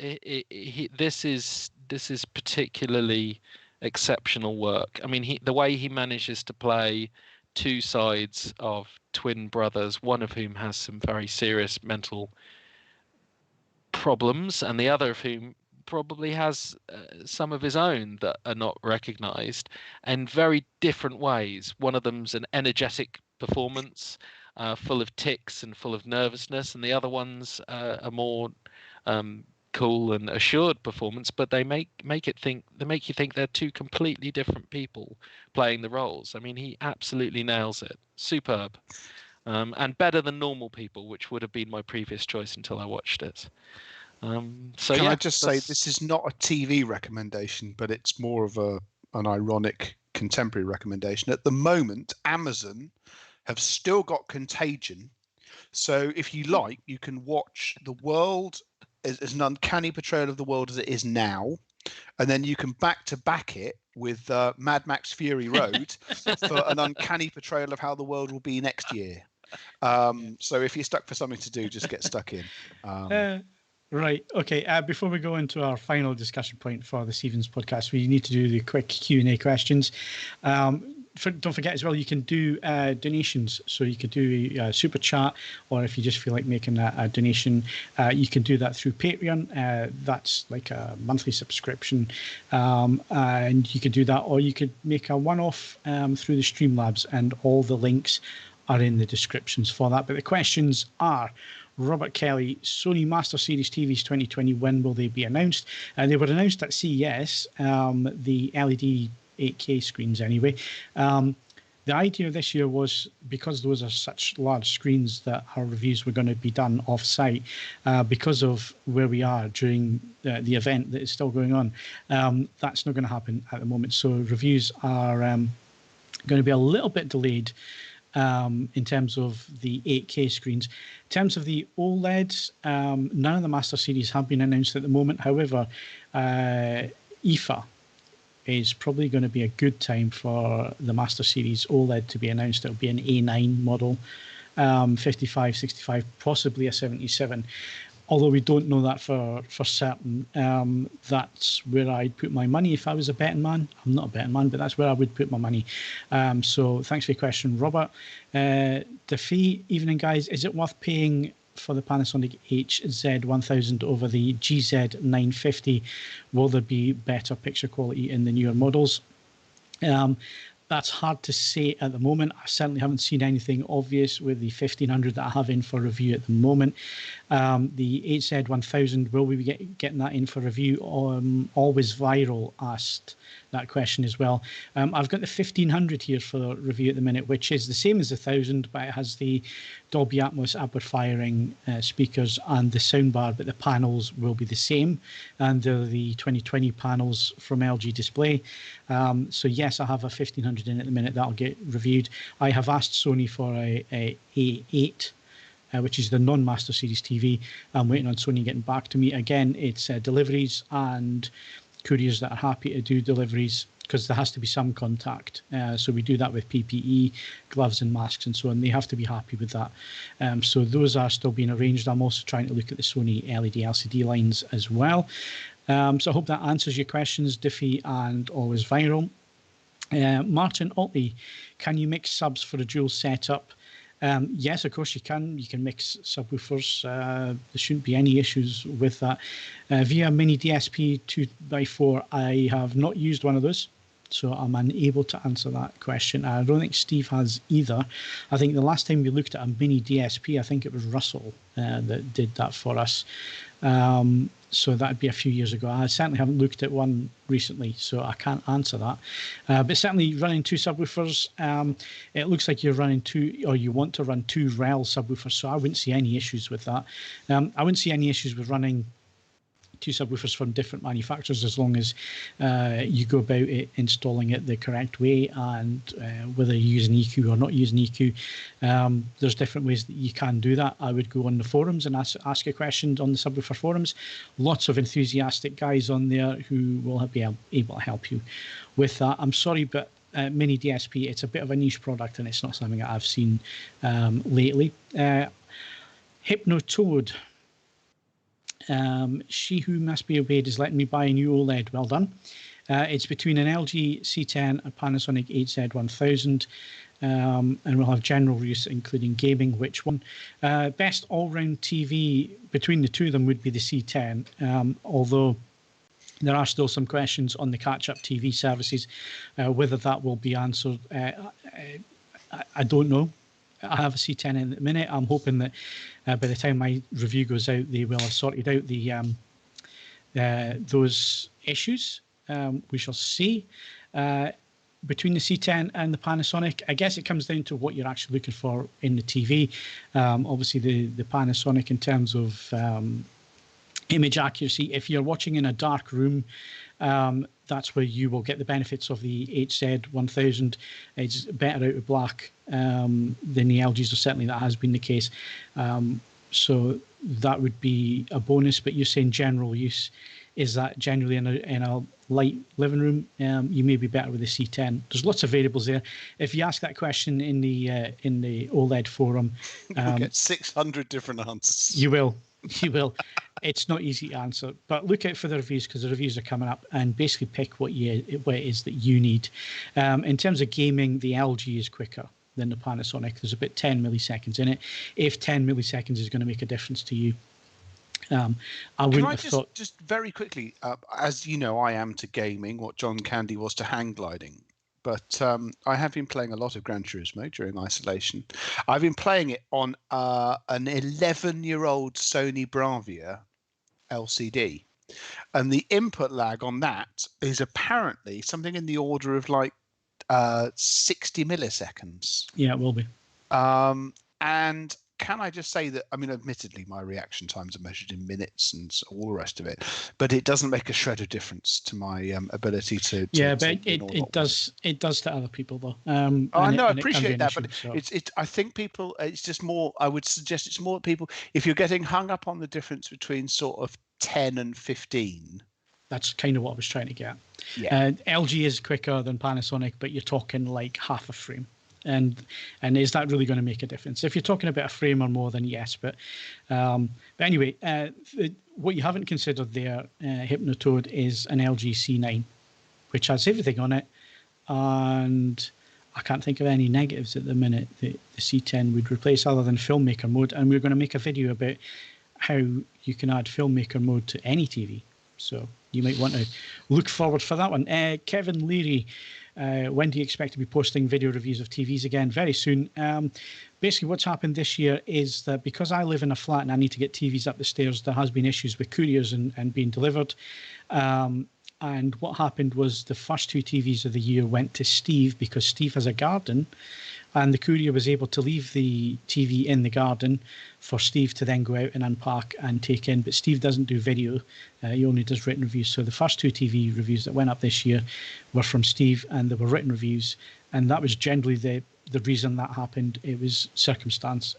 This is particularly exceptional work. I mean, the way he manages to play 2 sides of twin brothers, one of whom has some very serious mental problems, and the other of whom probably has some of his own that are not recognized, in very different ways. One of them's an energetic performance, full of tics and full of nervousness, and the other one's a more cool and assured performance, but they make you think they're 2 completely different people playing the roles. I mean, he absolutely nails it. Superb. And better than Normal People, which would have been my previous choice until I watched it. Can I just say, this is not a TV recommendation, but it's more of an ironic contemporary recommendation. At the moment, Amazon have still got Contagion, so if you like, you can watch The World as an uncanny portrayal of the world as it is now, and then you can back to back it with Mad Max Fury Road for an uncanny portrayal of how the world will be next year. So if you're stuck for something to do, just get stuck in. Right. Okay. Before we go into our final discussion point for this evening's podcast, we need to do the quick Q&A questions. Don't forget as well, you can do donations. So you could do a super chat, or if you just feel like making a donation, you can do that through Patreon. That's like a monthly subscription, and you could do that, or you could make a one-off through the Streamlabs, and all the links are in the descriptions for that. But the questions are: Robert Kelly, Sony Master Series TVs 2020, when will they be announced? They were announced at CES, the LED 8K screens anyway. The idea this year was, because those are such large screens, that our reviews were going to be done off-site because of where we are during the event that is still going on. That's not going to happen at the moment. So reviews are going to be a little bit delayed in terms of the 8K screens. In terms of the OLEDs, none of the Master Series have been announced at the moment. However, IFA is probably going to be a good time for the Master Series OLED to be announced. It'll be an A9 model, 55, 65, possibly a 77. although we don't know that for certain. That's where I'd put my money if I was a betting man. I'm not a betting man, but that's where I would put my money. So thanks for your question, Robert. The fee, evening guys, is it worth paying for the Panasonic HZ1000 over the GZ950? Will there be better picture quality in the newer models? That's hard to say at the moment. I certainly haven't seen anything obvious with the 1500 that I have in for review at the moment. The HZ1000, will we be getting that in for review? Always Viral asked that question as well. I've got the 1500 here for review at the minute, which is the same as the 1000, but it has the Dolby Atmos upward firing speakers and the soundbar, but the panels will be the same, and they're the 2020 panels from LG Display. So yes, I have a 1500 in at the minute. That'll get reviewed. I have asked Sony for a A8, which is the non-Master Series TV. I'm waiting on Sony getting back to me. Again, it's deliveries and couriers that are happy to do deliveries, because there has to be some contact. So we do that with PPE, gloves and masks and so on. They have to be happy with that. So those are still being arranged. I'm also trying to look at the Sony LED LCD lines as well. So I hope that answers your questions, Diffie and Always Viral. Martin Otley, can you mix subs for a dual setup? Yes, of course you can. You can mix subwoofers. There shouldn't be any issues with that. Via Mini DSP 2x4, I have not used one of those, so I'm unable to answer that question. I don't think Steve has either. I think the last time we looked at a Mini DSP, I think it was Russell that did that for us. So that'd be a few years ago. I certainly haven't looked at one recently, so I can't answer that. But certainly running two subwoofers, it looks like you're running two, or you want to run two REL subwoofers, so I wouldn't see any issues with that. I wouldn't see any issues with running two subwoofers from different manufacturers, as long as you go about it installing it the correct way, and whether you use an EQ or not use an EQ, there's different ways that you can do that. I would go on the forums and ask a question on the subwoofer forums. Lots of enthusiastic guys on there who will be able to help you with that. I'm sorry, but Mini DSP, it's a bit of a niche product, and it's not something that I've seen lately. Hypnotoad. She who must be obeyed is letting me buy a new OLED. Well done. It's between an LG C10 and Panasonic HZ1000, and we'll have general use, including gaming. Which one? Best all-round TV between the two of them would be the C10, although there are still some questions on the catch-up TV services. Whether that will be answered, I don't know. I have a C10 in at the minute. I'm hoping that by the time my review goes out, they will have sorted out the those issues. We shall see. Between the C10 and the Panasonic, I guess it comes down to what you're actually looking for in the TV. Obviously, the Panasonic, in terms of image accuracy, if you're watching in a dark room, that's where you will get the benefits of the HZ1000. It's better out of black than the LGs, or certainly that has been the case. So that would be a bonus. But you're saying general use, is that generally in a light living room? You may be better with the C10. There's lots of variables there. If you ask that question in the OLED forum, you'll get 600 different answers. You will. You will. It's not easy to answer, but look out for the reviews, because the reviews are coming up, and basically pick what it is that you need. In terms of gaming, the LG is quicker than the Panasonic. There's about 10 milliseconds in it. If 10 milliseconds is going to make a difference to you, I wouldn't have thought. Just very quickly, as you know, I am to gaming what John Candy was to hang gliding. But I have been playing a lot of Gran Turismo during isolation. I've been playing it on an 11-year-old Sony Bravia LCD. And the input lag on that is apparently something in the order of like 60 milliseconds. Yeah, it will be. And can I just say that, I mean, admittedly, my reaction times are measured in minutes and all the rest of it, but it doesn't make a shred of difference to my ability to. Yeah, but it does to other people though. I know, I appreciate that, but I think people. It's just more. I would suggest it's more people. If you're getting hung up on the difference between sort of 10 and 15. That's kind of what I was trying to get. Yeah. LG is quicker than Panasonic, but you're talking like half a frame. And is that really going to make a difference? If you're talking about a frame or more, then yes. But anyway, what you haven't considered there, Hypnotoad, is an LG C9, which has everything on it. And I can't think of any negatives at the minute that the C10 would replace other than filmmaker mode. And we're going to make a video about how you can add filmmaker mode to any TV. So you might want to look forward for that one. Kevin Leary, when do you expect to be posting video reviews of TVs again? Very soon. Basically, what's happened this year is that because I live in a flat and I need to get TVs up the stairs, there has been issues with couriers and being delivered. And what happened was the first 2 TVs of the year went to Steve because Steve has a garden, and the courier was able to leave the TV in the garden for Steve to then go out and unpack and take in. But Steve doesn't do video. He only does written reviews. So the first 2 TV reviews that went up this year were from Steve, and they were written reviews. And that was generally the reason that happened. It was circumstance,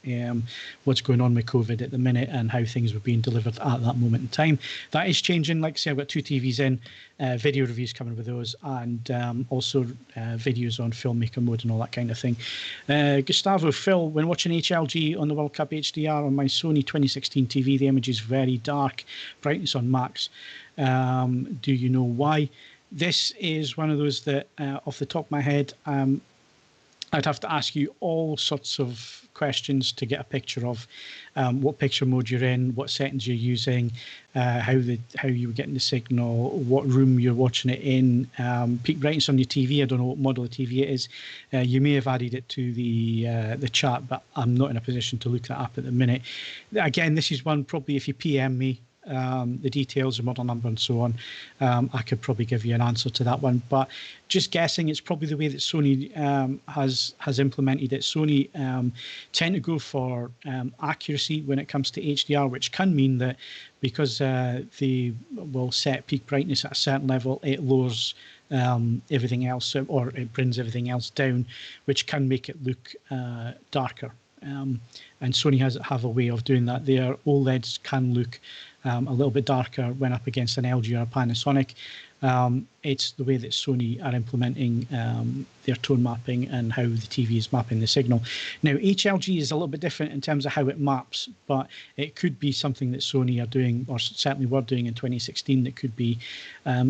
what's going on with COVID at the minute and how things were being delivered at that moment in time. That is changing. Like I say, I've got 2 TVs in, video reviews coming with those, and also videos on filmmaker mode and all that kind of thing. Gustavo, Phil, when watching HLG on the World Cup HDR on my Sony 2016 TV, the image is very dark, brightness on max. Do you know why? This is one of those that, off the top of my head, I'd have to ask you all sorts of questions to get a picture of what picture mode you're in, what settings you're using, how you were getting the signal, what room you're watching it in, peak brightness on your TV. I don't know what model of TV it is. You may have added it to the chat, but I'm not in a position to look that up at the minute. Again, this is one probably if you PM me the details, the model number and so on, I could probably give you an answer to that one. But just guessing, it's probably the way that Sony has implemented it. Sony tend to go for accuracy when it comes to HDR, which can mean that because they will set peak brightness at a certain level, it lowers everything else, or it brings everything else down, which can make it look darker. And Sony have a way of doing that. Their OLEDs can look a little bit darker when up against an LG or a Panasonic. It's the way that Sony are implementing their tone mapping and how the TV is mapping the signal. Now, HLG is a little bit different in terms of how it maps, but it could be something that Sony are doing, or certainly were doing in 2016, that could be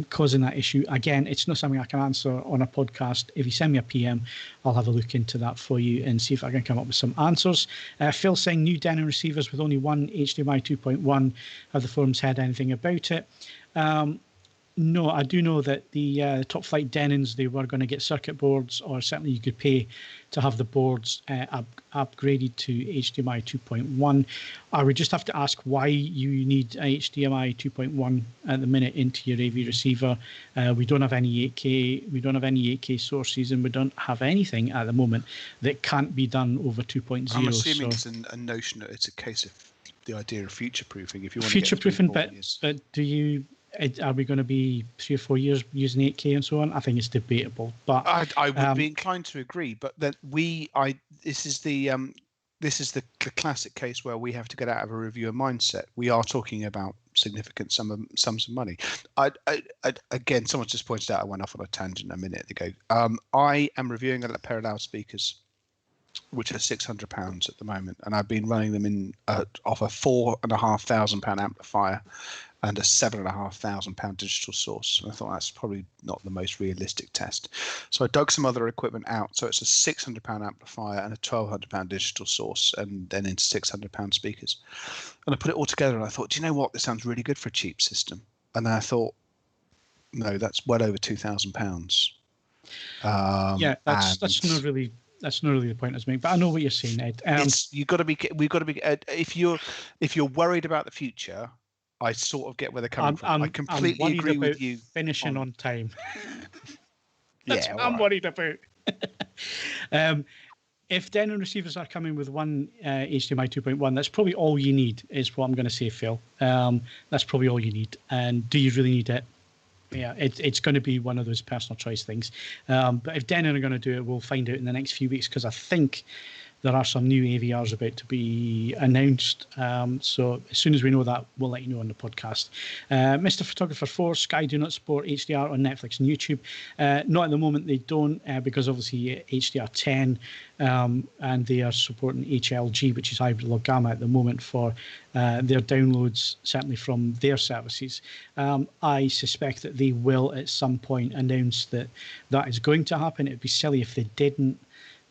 causing that issue. Again, it's not something I can answer on a podcast. If you send me a PM, I'll have a look into that for you and see if I can come up with some answers. Phil saying new Denon receivers with only one HDMI 2.1. Have the forums heard anything about it? No, I do know that the top flight Denons, they were going to get circuit boards, or certainly you could pay to have the boards upgraded to HDMI 2.1. I would just have to ask why you need a HDMI 2.1 at the minute into your AV receiver. We don't have any 8K. We don't have any 8K sources, and we don't have anything at the moment that can't be done over 2.0. I'm assuming it's a notion that it's a case of the idea of future-proofing. If you want future-proofing, to but do you? Are we going to be 3 or 4 years using 8K and so on? I think it's debatable, but I would be inclined to agree. But then this is the classic case where we have to get out of a reviewer mindset. We are talking about significant sums of money. Again, someone just pointed out I went off on a tangent a minute ago. I am reviewing a pair of loudspeakers which are £600 at the moment, and I've been running them in off a £4,500 amplifier and a £7,500 digital source. And I thought that's probably not the most realistic test. So I dug some other equipment out. So it's a £600 amplifier and a £1,200 digital source, and then into £600 speakers. And I put it all together and I thought, do you know what? This sounds really good for a cheap system. And then I thought, no, that's well over £2,000. Yeah, that's not really the point I was making. But I know what you're saying, Ed. We've got to be. If you're worried about the future, I sort of get where they're coming from. I completely agree with you. Finishing on time. That's what I'm worried about. If Denon receivers are coming with one HDMI 2.1, that's probably all you need, is what I'm going to say, Phil. That's probably all you need. And do you really need it? Yeah, it's going to be one of those personal choice things. But if Denon are going to do it, we'll find out in the next few weeks, because I think there are some new AVRs about to be announced. So as soon as we know that, we'll let you know on the podcast. Mr. Photographer 4, Sky do not support HDR on Netflix and YouTube. Not at the moment, they don't, because obviously HDR10, and they are supporting HLG, which is hybrid log gamma at the moment, for their downloads, certainly from their services. I suspect that they will at some point announce that that is going to happen. It'd be silly if they didn't.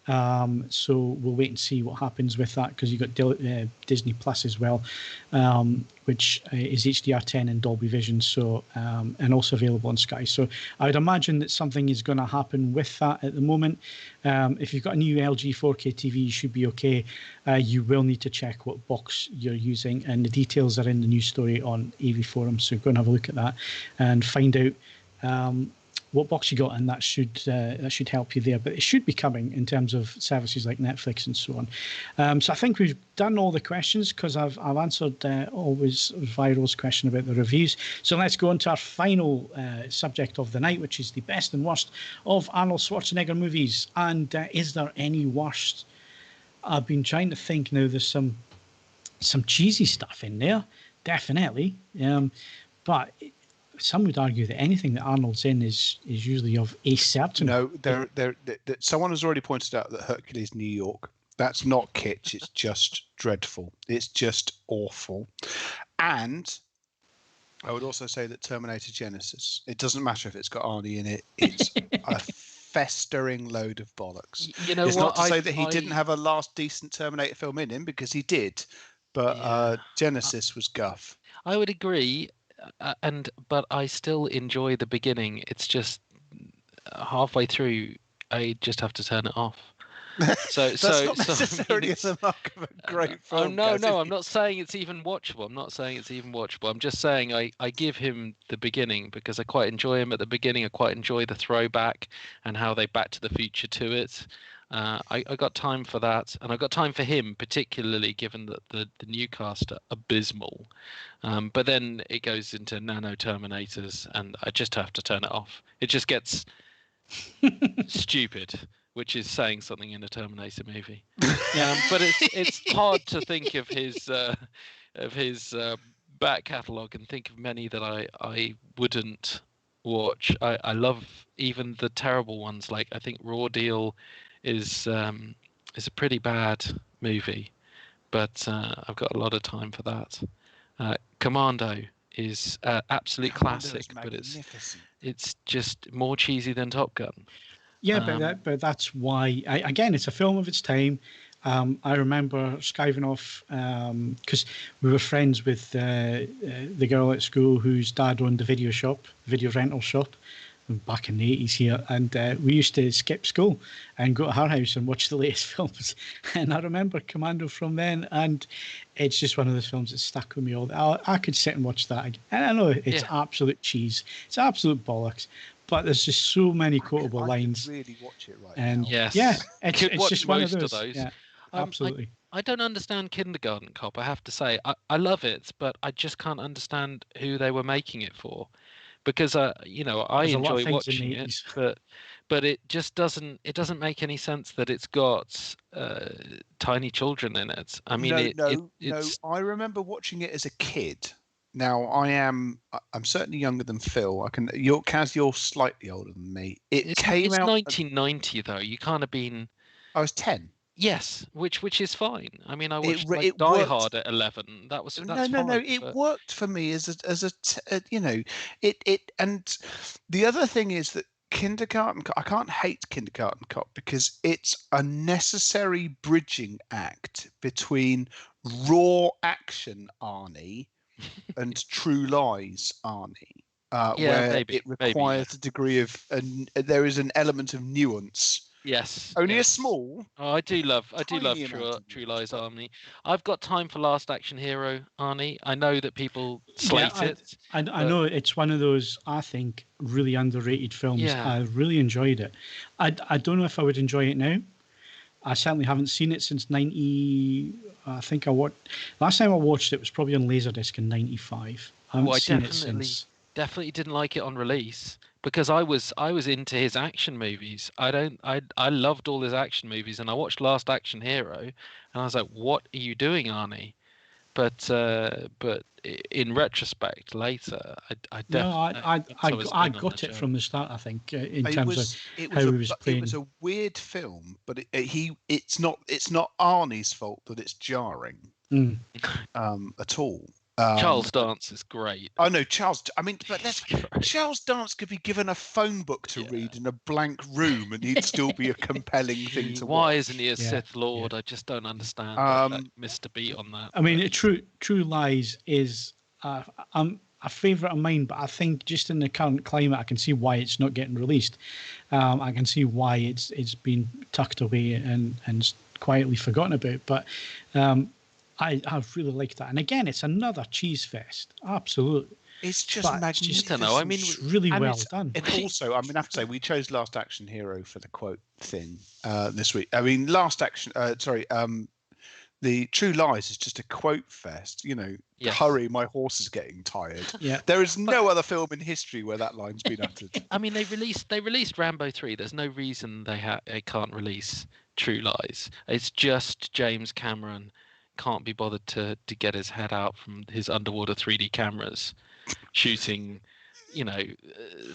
So we'll wait and see what happens with that, because you've got Disney Plus as well, which is HDR10 and Dolby Vision, so and also available on Sky. So I would imagine that something is going to happen with that at the moment. If you've got a new LG 4K TV, you should be okay. You will need to check what box you're using, and the details are in the news story on AV Forum. So go and have a look at that and find out what box you got, and that should help you there. But it should be coming in terms of services like Netflix and so on. So I think we've done all the questions, because I've answered always Viro's question about the reviews. So let's go on to our final subject of the night, which is the best and worst of Arnold Schwarzenegger movies. And is there any worst? I've been trying to think now. There's some cheesy stuff in there, definitely. But some would argue that anything that Arnold's in is usually of a certain. No, someone has already pointed out that Hercules New York, that's not kitsch. It's just dreadful. It's just awful. And I would also say that Terminator Genesis, it doesn't matter if it's got Arnie in it. It's a festering load of bollocks. You know it's what? not to say that he didn't have a last decent Terminator film in him, because he did. But Genesis was guff. I would agree. But I still enjoy the beginning. It's just halfway through, I just have to turn it off. So that's not necessarily a mark of a great film. No, I'm not saying it's even watchable. I'm just saying I give him the beginning because I quite enjoy him at the beginning. I quite enjoy the throwback and how they Back to the Future to it. I got time for that, and I got time for him, particularly given that the new cast are abysmal. But then it goes into Nano Terminators, and I just have to turn it off. It just gets stupid, which is saying something in a Terminator movie. But it's hard to think of his back catalogue and think of many that I wouldn't watch. I love even the terrible ones, like I think Raw Deal is a pretty bad movie, but I've got a lot of time for that. Commando is absolute classic, but it's just more cheesy than Top Gun. Yeah, but that's why. Again, it's a film of its time. I remember skiving off because we were friends with the girl at school whose dad owned the video rental shop back in the 80s here, and we used to skip school and go to her house and watch the latest films. And I remember Commando from then, and it's just one of those films that stuck with me all. I could sit and watch that again. And I know it's absolute cheese, it's absolute bollocks, but there's just so many quotable lines. I could really watch it right now. It's just one of those. Yeah, absolutely. I don't understand Kindergarten Cop, I have to say. I love it, but I just can't understand who they were making it for. Because I enjoy watching it, but it just doesn't make any sense that it's got tiny children in it. I mean, no. I remember watching it as a kid. Now I'm certainly younger than Phil. Kaz, you're slightly older than me. It's came out 1990 though. You can't have been. I was 10. Yes, which is fine. I mean, I watched Die worked. Hard at 11. That's No. fine, It worked for me as it. And the other thing is that Kindergarten Cop. I can't hate Kindergarten Cop because it's a necessary bridging act between raw action Arnie and True Lies Arnie, where it requires a degree of, and there is an element of nuance. Yes. Only a small. Oh, I do love True Lies Arnie. I've got time for Last Action Hero Arnie. I know that people slate it. I know it's one of those, I think, really underrated films. Yeah. I really enjoyed it. I don't know if I would enjoy it now. I certainly haven't seen it since 90. I think last time I watched it was probably on Laserdisc in 95. I haven't seen it since. Definitely didn't like it on release, because I was into his action movies. I loved all his action movies, and I watched Last Action Hero, and I was like, "What are you doing, Arnie?" But in retrospect, later, I No, definitely I got it from the start. I think in terms of how he was playing. It was a weird film, but it's not Arnie's fault that it's jarring at all. Charles Dance is great. Oh no, Charles. I mean, but Charles Dance could be given a phone book to read in a blank room, and he'd still be a compelling thing to watch. Why isn't he a Sith Lord? I just don't understand. I missed a beat on that. I mean, True Lies is a favourite of mine, but I think just in the current climate, I can see why it's not getting released. I can see why it's been tucked away and quietly forgotten about. But I really liked that. And again, it's another cheese fest. Absolutely. It's just magnificent. I don't know. I mean, it's really well done. And also, I mean, I have to say, we chose Last Action Hero for the quote thing this week. I mean, the True Lies is just a quote fest. You know, hurry, my horse is getting tired. Yeah. There is no other film in history where that line's been uttered. I mean, they released Rambo 3. There's no reason they can't release True Lies. It's just James Cameron can't be bothered to get his head out from his underwater 3D cameras, shooting,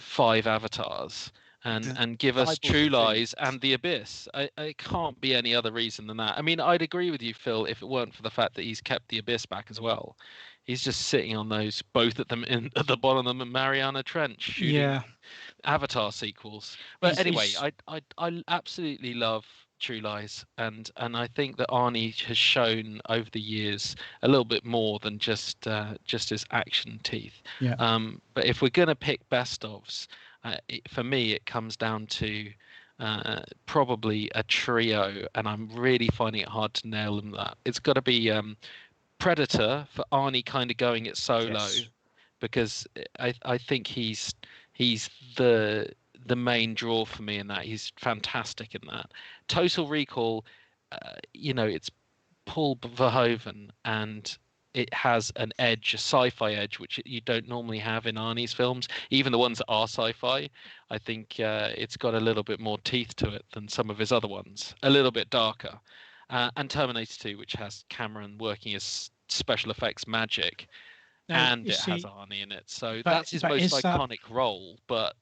5 avatars, and give us True Lies and The Abyss. It can't be any other reason than that. I mean, I'd agree with you, Phil, if it weren't for the fact that he's kept The Abyss back as well. He's just sitting on those, both at the bottom of the Mariana Trench, shooting Avatar sequels. But anyway, I absolutely love True Lies, and I think that Arnie has shown over the years a little bit more than just his action teeth. But if we're going to pick best ofs, for me it comes down to probably a trio, and I'm really finding it hard to nail them. That it's got to be Predator for Arnie, kind of going it solo, because I think he's the main draw for me in that. He's fantastic in that. Total Recall, it's Paul Verhoeven, and it has an edge, a sci-fi edge, which you don't normally have in Arnie's films. Even the ones that are sci-fi, I think it's got a little bit more teeth to it than some of his other ones, a little bit darker. And Terminator 2, which has Cameron working as special effects magic, and it has Arnie in it. So that's his most iconic role, But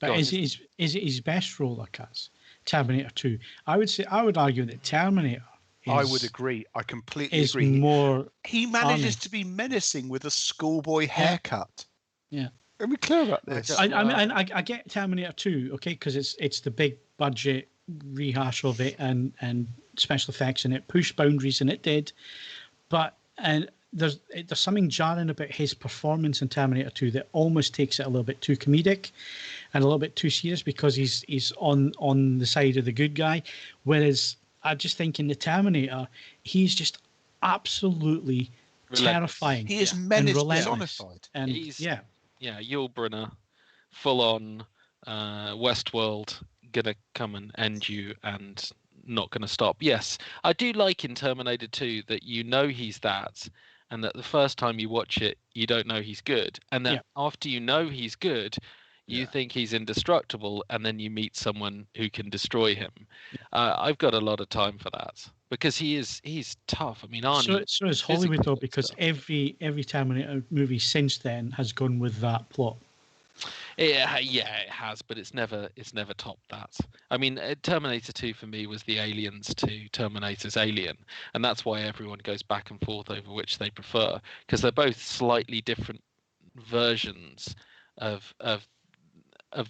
is it his best role, Kaz? Terminator 2. I would argue that Terminator I would agree. I completely agree. He manages to be menacing with a schoolboy haircut. Yeah. Are we clear about this? I get Terminator 2, okay, because it's the big budget rehash of it and special effects, and it pushed boundaries, and it did. But there's something jarring about his performance in Terminator 2 that almost takes it a little bit too comedic and a little bit too serious, because he's on the side of the good guy, whereas I just think in the Terminator he's just absolutely terrifying. He is personified, and he's Yul Brynner, full on Westworld, gonna come and end you and not gonna stop. Yes, I do like in Terminator 2 that he's that, and that the first time you watch it you don't know he's good, and then after you know he's good, you think he's indestructible, and then you meet someone who can destroy him. I've got a lot of time for that, because he's tough. I mean, Arnie. So is Hollywood, though, because every Terminator movie since then has gone with that plot. It has, but it's never topped that. I mean, Terminator 2 for me was the Aliens to Terminator's Alien, and that's why everyone goes back and forth over which they prefer, because they're both slightly different versions of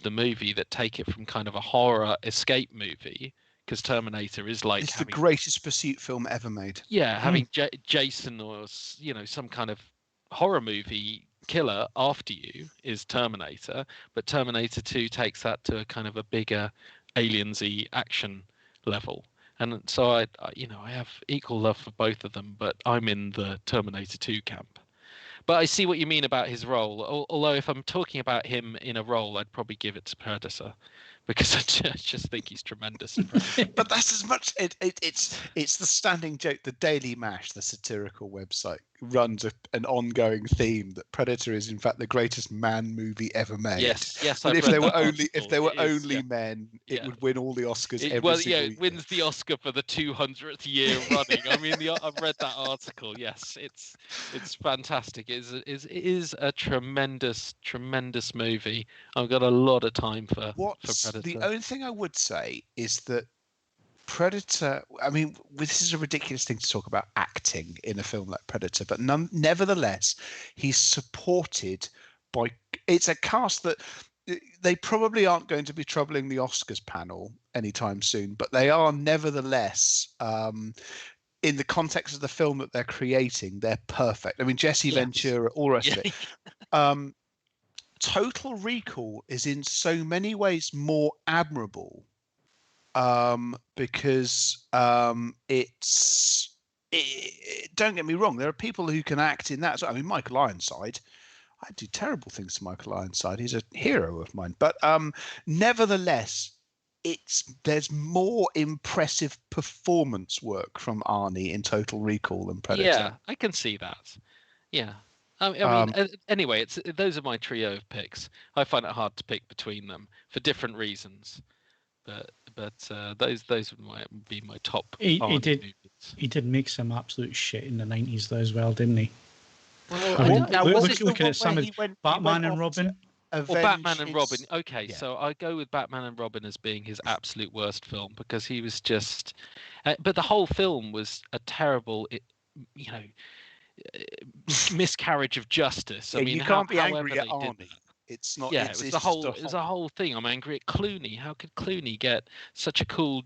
the movie that take it from kind of a horror escape movie, because Terminator is like the greatest pursuit film ever made. Yeah, having Jason or some kind of horror movie killer after you is Terminator, but Terminator 2 takes that to a kind of a bigger aliens-y action level. And so I have equal love for both of them, but I'm in the Terminator 2 camp. But I see what you mean about his role. Although if I'm talking about him in a role, I'd probably give it to Predator, because I just think he's tremendous. But that's as much. It's the standing joke. The Daily Mash, the satirical website, runs an ongoing theme that Predator is in fact the greatest man movie ever made. Yes, But I've if read there were that only article. men, it Yeah. would win all the Oscars every single year. It wins the Oscar for the 200th year running. I mean, I've read that article. Yes, it's fantastic. It is a tremendous movie. I've got a lot of time for Predator. The only thing I would say is that Predator, I mean, this is a ridiculous thing to talk about acting in a film like Predator, but nevertheless, he's supported by, it's a cast that they probably aren't going to be troubling the Oscars panel anytime soon, but they are nevertheless, in the context of the film that they're creating, they're perfect. I mean, Jesse Ventura, all the rest of it. Total Recall is in so many ways more admirable because don't get me wrong, there are people who can act in that. I mean, Michael Ironside, I do terrible things to Michael Ironside. He's a hero of mine, but nevertheless, there's more impressive performance work from Arnie in Total Recall than Predator. Yeah, I can see that. Yeah. I mean, anyway, those are my trio of picks. I find it hard to pick between them for different reasons. But those would be my top. He did make some absolute shit in the 90s though as well, didn't he? Well, I mean, looking at some of Batman and Robin. Well, Batman and Robin. Okay, yeah. So I go with Batman and Robin as being his absolute worst film because he was just. But the whole film was a terrible, miscarriage of justice. I mean, you can't be angry at Arnie. It's not. Yeah, it was the whole thing. I'm angry at Clooney. How could Clooney get such a cool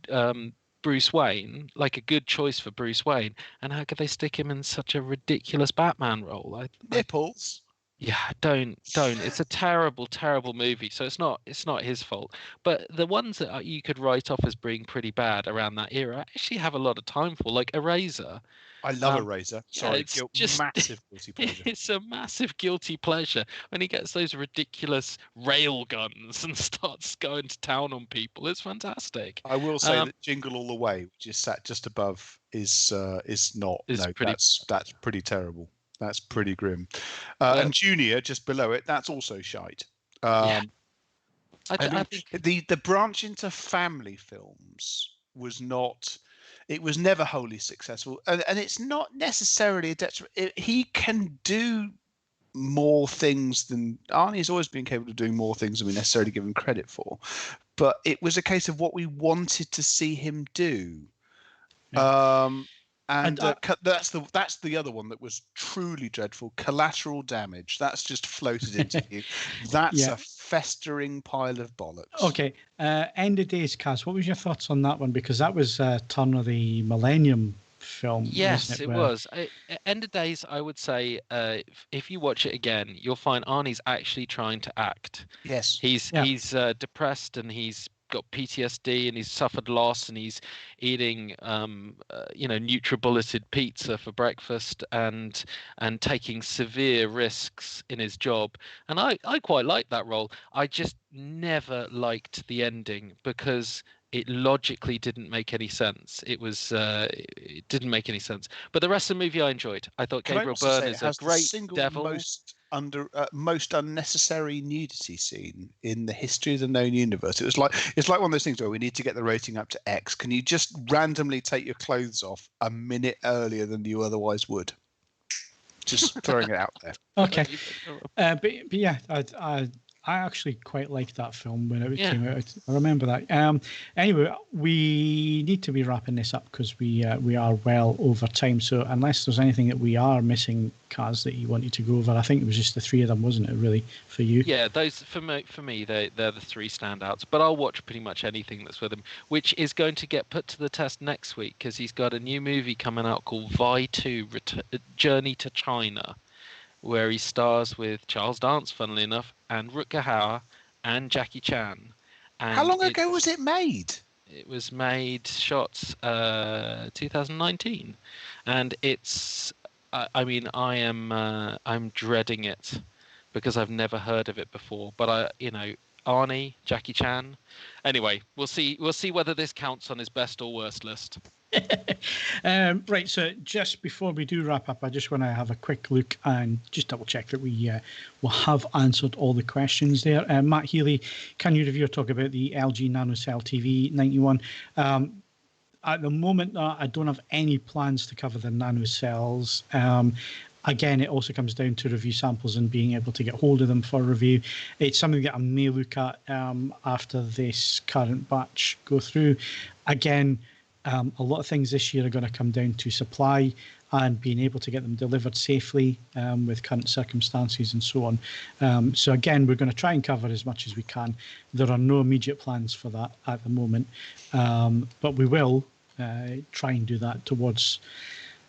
Bruce Wayne, like a good choice for Bruce Wayne, and how could they stick him in such a ridiculous Batman role? Nipples. Yeah, don't. It's a terrible movie. So it's not his fault. But the ones that you could write off as being pretty bad around that era, I actually have a lot of time for, like Eraser. I love Eraser. Sorry, it's just massive guilty pleasure. It's a massive guilty pleasure when he gets those ridiculous rail guns and starts going to town on people. It's fantastic. I will say that Jingle All the Way, which is sat just above, is not. That's pretty terrible. That's pretty grim. And Junior, just below it, that's also shite. I think the branch into family films was not. It was never wholly successful, and it's not necessarily a detriment. He can do more things than Arnie's always been capable of doing more things than we necessarily give him credit for. But it was a case of what we wanted to see him do. Yeah. That's the other one that was truly dreadful. Collateral Damage. That's just floated into you. That's a festering pile of bollocks. Okay. End of Days, Kaz. What was your thoughts on that one? Because that was Turn of the Millennium film. Yes, it was. End of Days, I would say, if you watch it again, you'll find Arnie's actually trying to act. Yes. He's depressed and he's got PTSD and he's suffered loss and he's eating NutriBulleted pizza for breakfast and taking severe risks in his job, and I quite like that role. I just never liked the ending because it logically didn't make any sense. It didn't make any sense. But the rest of the movie I enjoyed. I thought Gabriel Byrne is a great devil. Most unnecessary nudity scene in the history of the known universe. It's like one of those things where we need to get the rating up to X. Can you just randomly take your clothes off a minute earlier than you otherwise would? Just throwing it out there. Okay, but yeah, I actually quite liked that film when it came out. I remember that. Anyway, we need to be wrapping this up because we are well over time. So unless there's anything that we are missing, Kaz, that you wanted to go over, I think it was just the three of them, wasn't it? Really, for you? Yeah, those for me, they're the three standouts. But I'll watch pretty much anything that's with him, which is going to get put to the test next week because he's got a new movie coming out called Vi 2: Journey to China, where he stars with Charles Dance, funnily enough, and Rutger Hauer and Jackie Chan. And how long ago was it made? It was made, 2019, and it's. I'm dreading it because I've never heard of it before. But Arnie, Jackie Chan. Anyway, we'll see whether this counts on his best or worst list. Right, so just before we do wrap up, I just want to have a quick look and just double check that we will have answered all the questions there. Matt Healy, can you review or talk about the LG NanoCell TV 91? At the moment, I don't have any plans to cover the nanocells. Again, it also comes down to review samples and being able to get hold of them for review. It's something that I may look at after this current batch go through. Again, a lot of things this year are going to come down to supply and being able to get them delivered safely with current circumstances and so on. So again, we're going to try and cover as much as we can. There are no immediate plans for that at the moment, but we will try and do that towards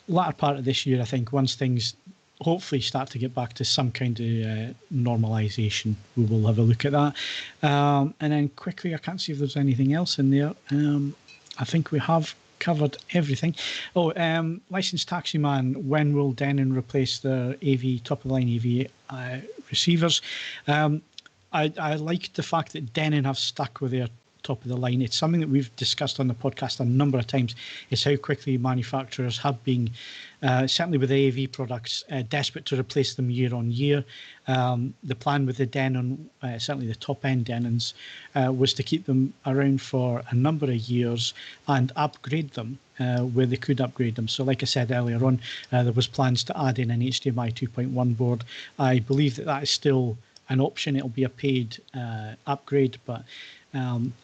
latter part of this year. I think once things hopefully start to get back to some kind of normalization, we will have a look at that. And then quickly, I can't see if there's anything else in there. I think we have covered everything. Licensed Taximan, when will Denon replace the AV, top-of-the-line AV receivers? I like the fact that Denon have stuck with their top of the line. It's something that we've discussed on the podcast a number of times, is how quickly manufacturers have been, certainly with the AV products, desperate to replace them year on year. The plan with the Denon, certainly the top-end Denons, was to keep them around for a number of years and upgrade them where they could upgrade them. So like I said earlier on, there was plans to add in an HDMI 2.1 board. I believe that is still an option. It'll be a paid upgrade, but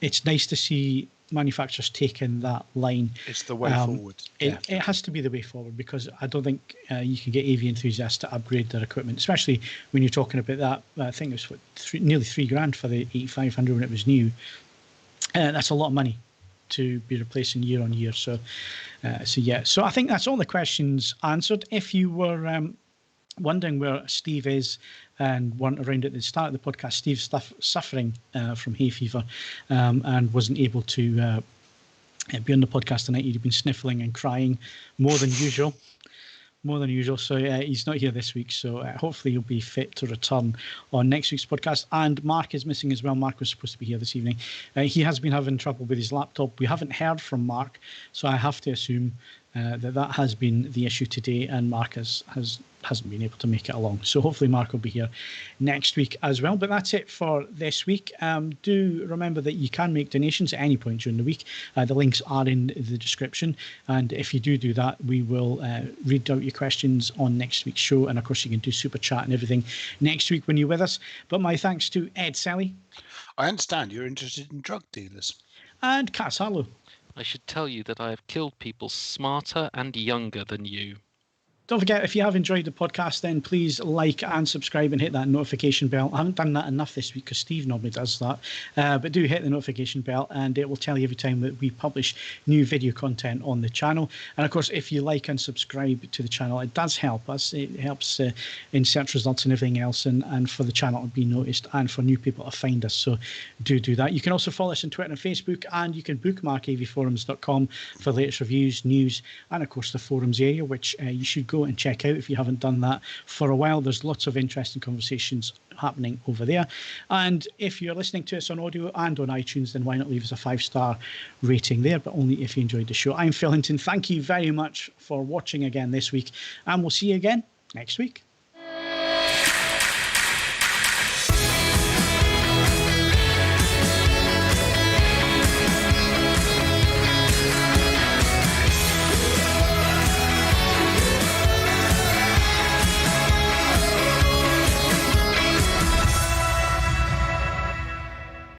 it's nice to see manufacturers taking that line. It's the way forward. It has to be the way forward, because I don't think you can get AV enthusiasts to upgrade their equipment, especially when you're talking about that. I think it was nearly $3,000 for the 8500 when it was new. That's a lot of money to be replacing year on year. So yeah. So I think that's all the questions answered. If you were wondering where Steve is and weren't around at the start of the podcast, Steve's suffering from hay fever and wasn't able to be on the podcast tonight. He'd been sniffling and crying more than usual. So he's not here this week. So hopefully he'll be fit to return on next week's podcast. And Mark is missing as well. Mark was supposed to be here this evening. He has been having trouble with his laptop. We haven't heard from Mark, so I have to assume that has been the issue today, and Mark hasn't been able to make it along. So hopefully Mark will be here next week as well. But that's it for this week. Do remember that you can make donations at any point during the week. The links are in the description. And if you do that, we will read out your questions on next week's show. And of course, you can do super chat and everything next week when you're with us. But my thanks to Ed Selley. I understand you're interested in drug dealers. And Cass Harlow. I should tell you that I have killed people smarter and younger than you. Don't forget, if you have enjoyed the podcast, then please like and subscribe and hit that notification bell. I haven't done that enough this week because Steve normally does that. But do hit the notification bell, and it will tell you every time that we publish new video content on the channel. And of course, if you like and subscribe to the channel, it does help us. It helps in search results and everything else, and for the channel to be noticed and for new people to find us. So do that. You can also follow us on Twitter and Facebook, and you can bookmark avforums.com for latest reviews, news, and of course the forums area, which you should go and check out if you haven't done that for a while. There's lots of interesting conversations happening over there. And if you're listening to us on audio and on iTunes, then why not leave us a 5-star rating there, but only if you enjoyed the show. I'm Phil Hinton. Thank you very much for watching again this week, and we'll see you again next week.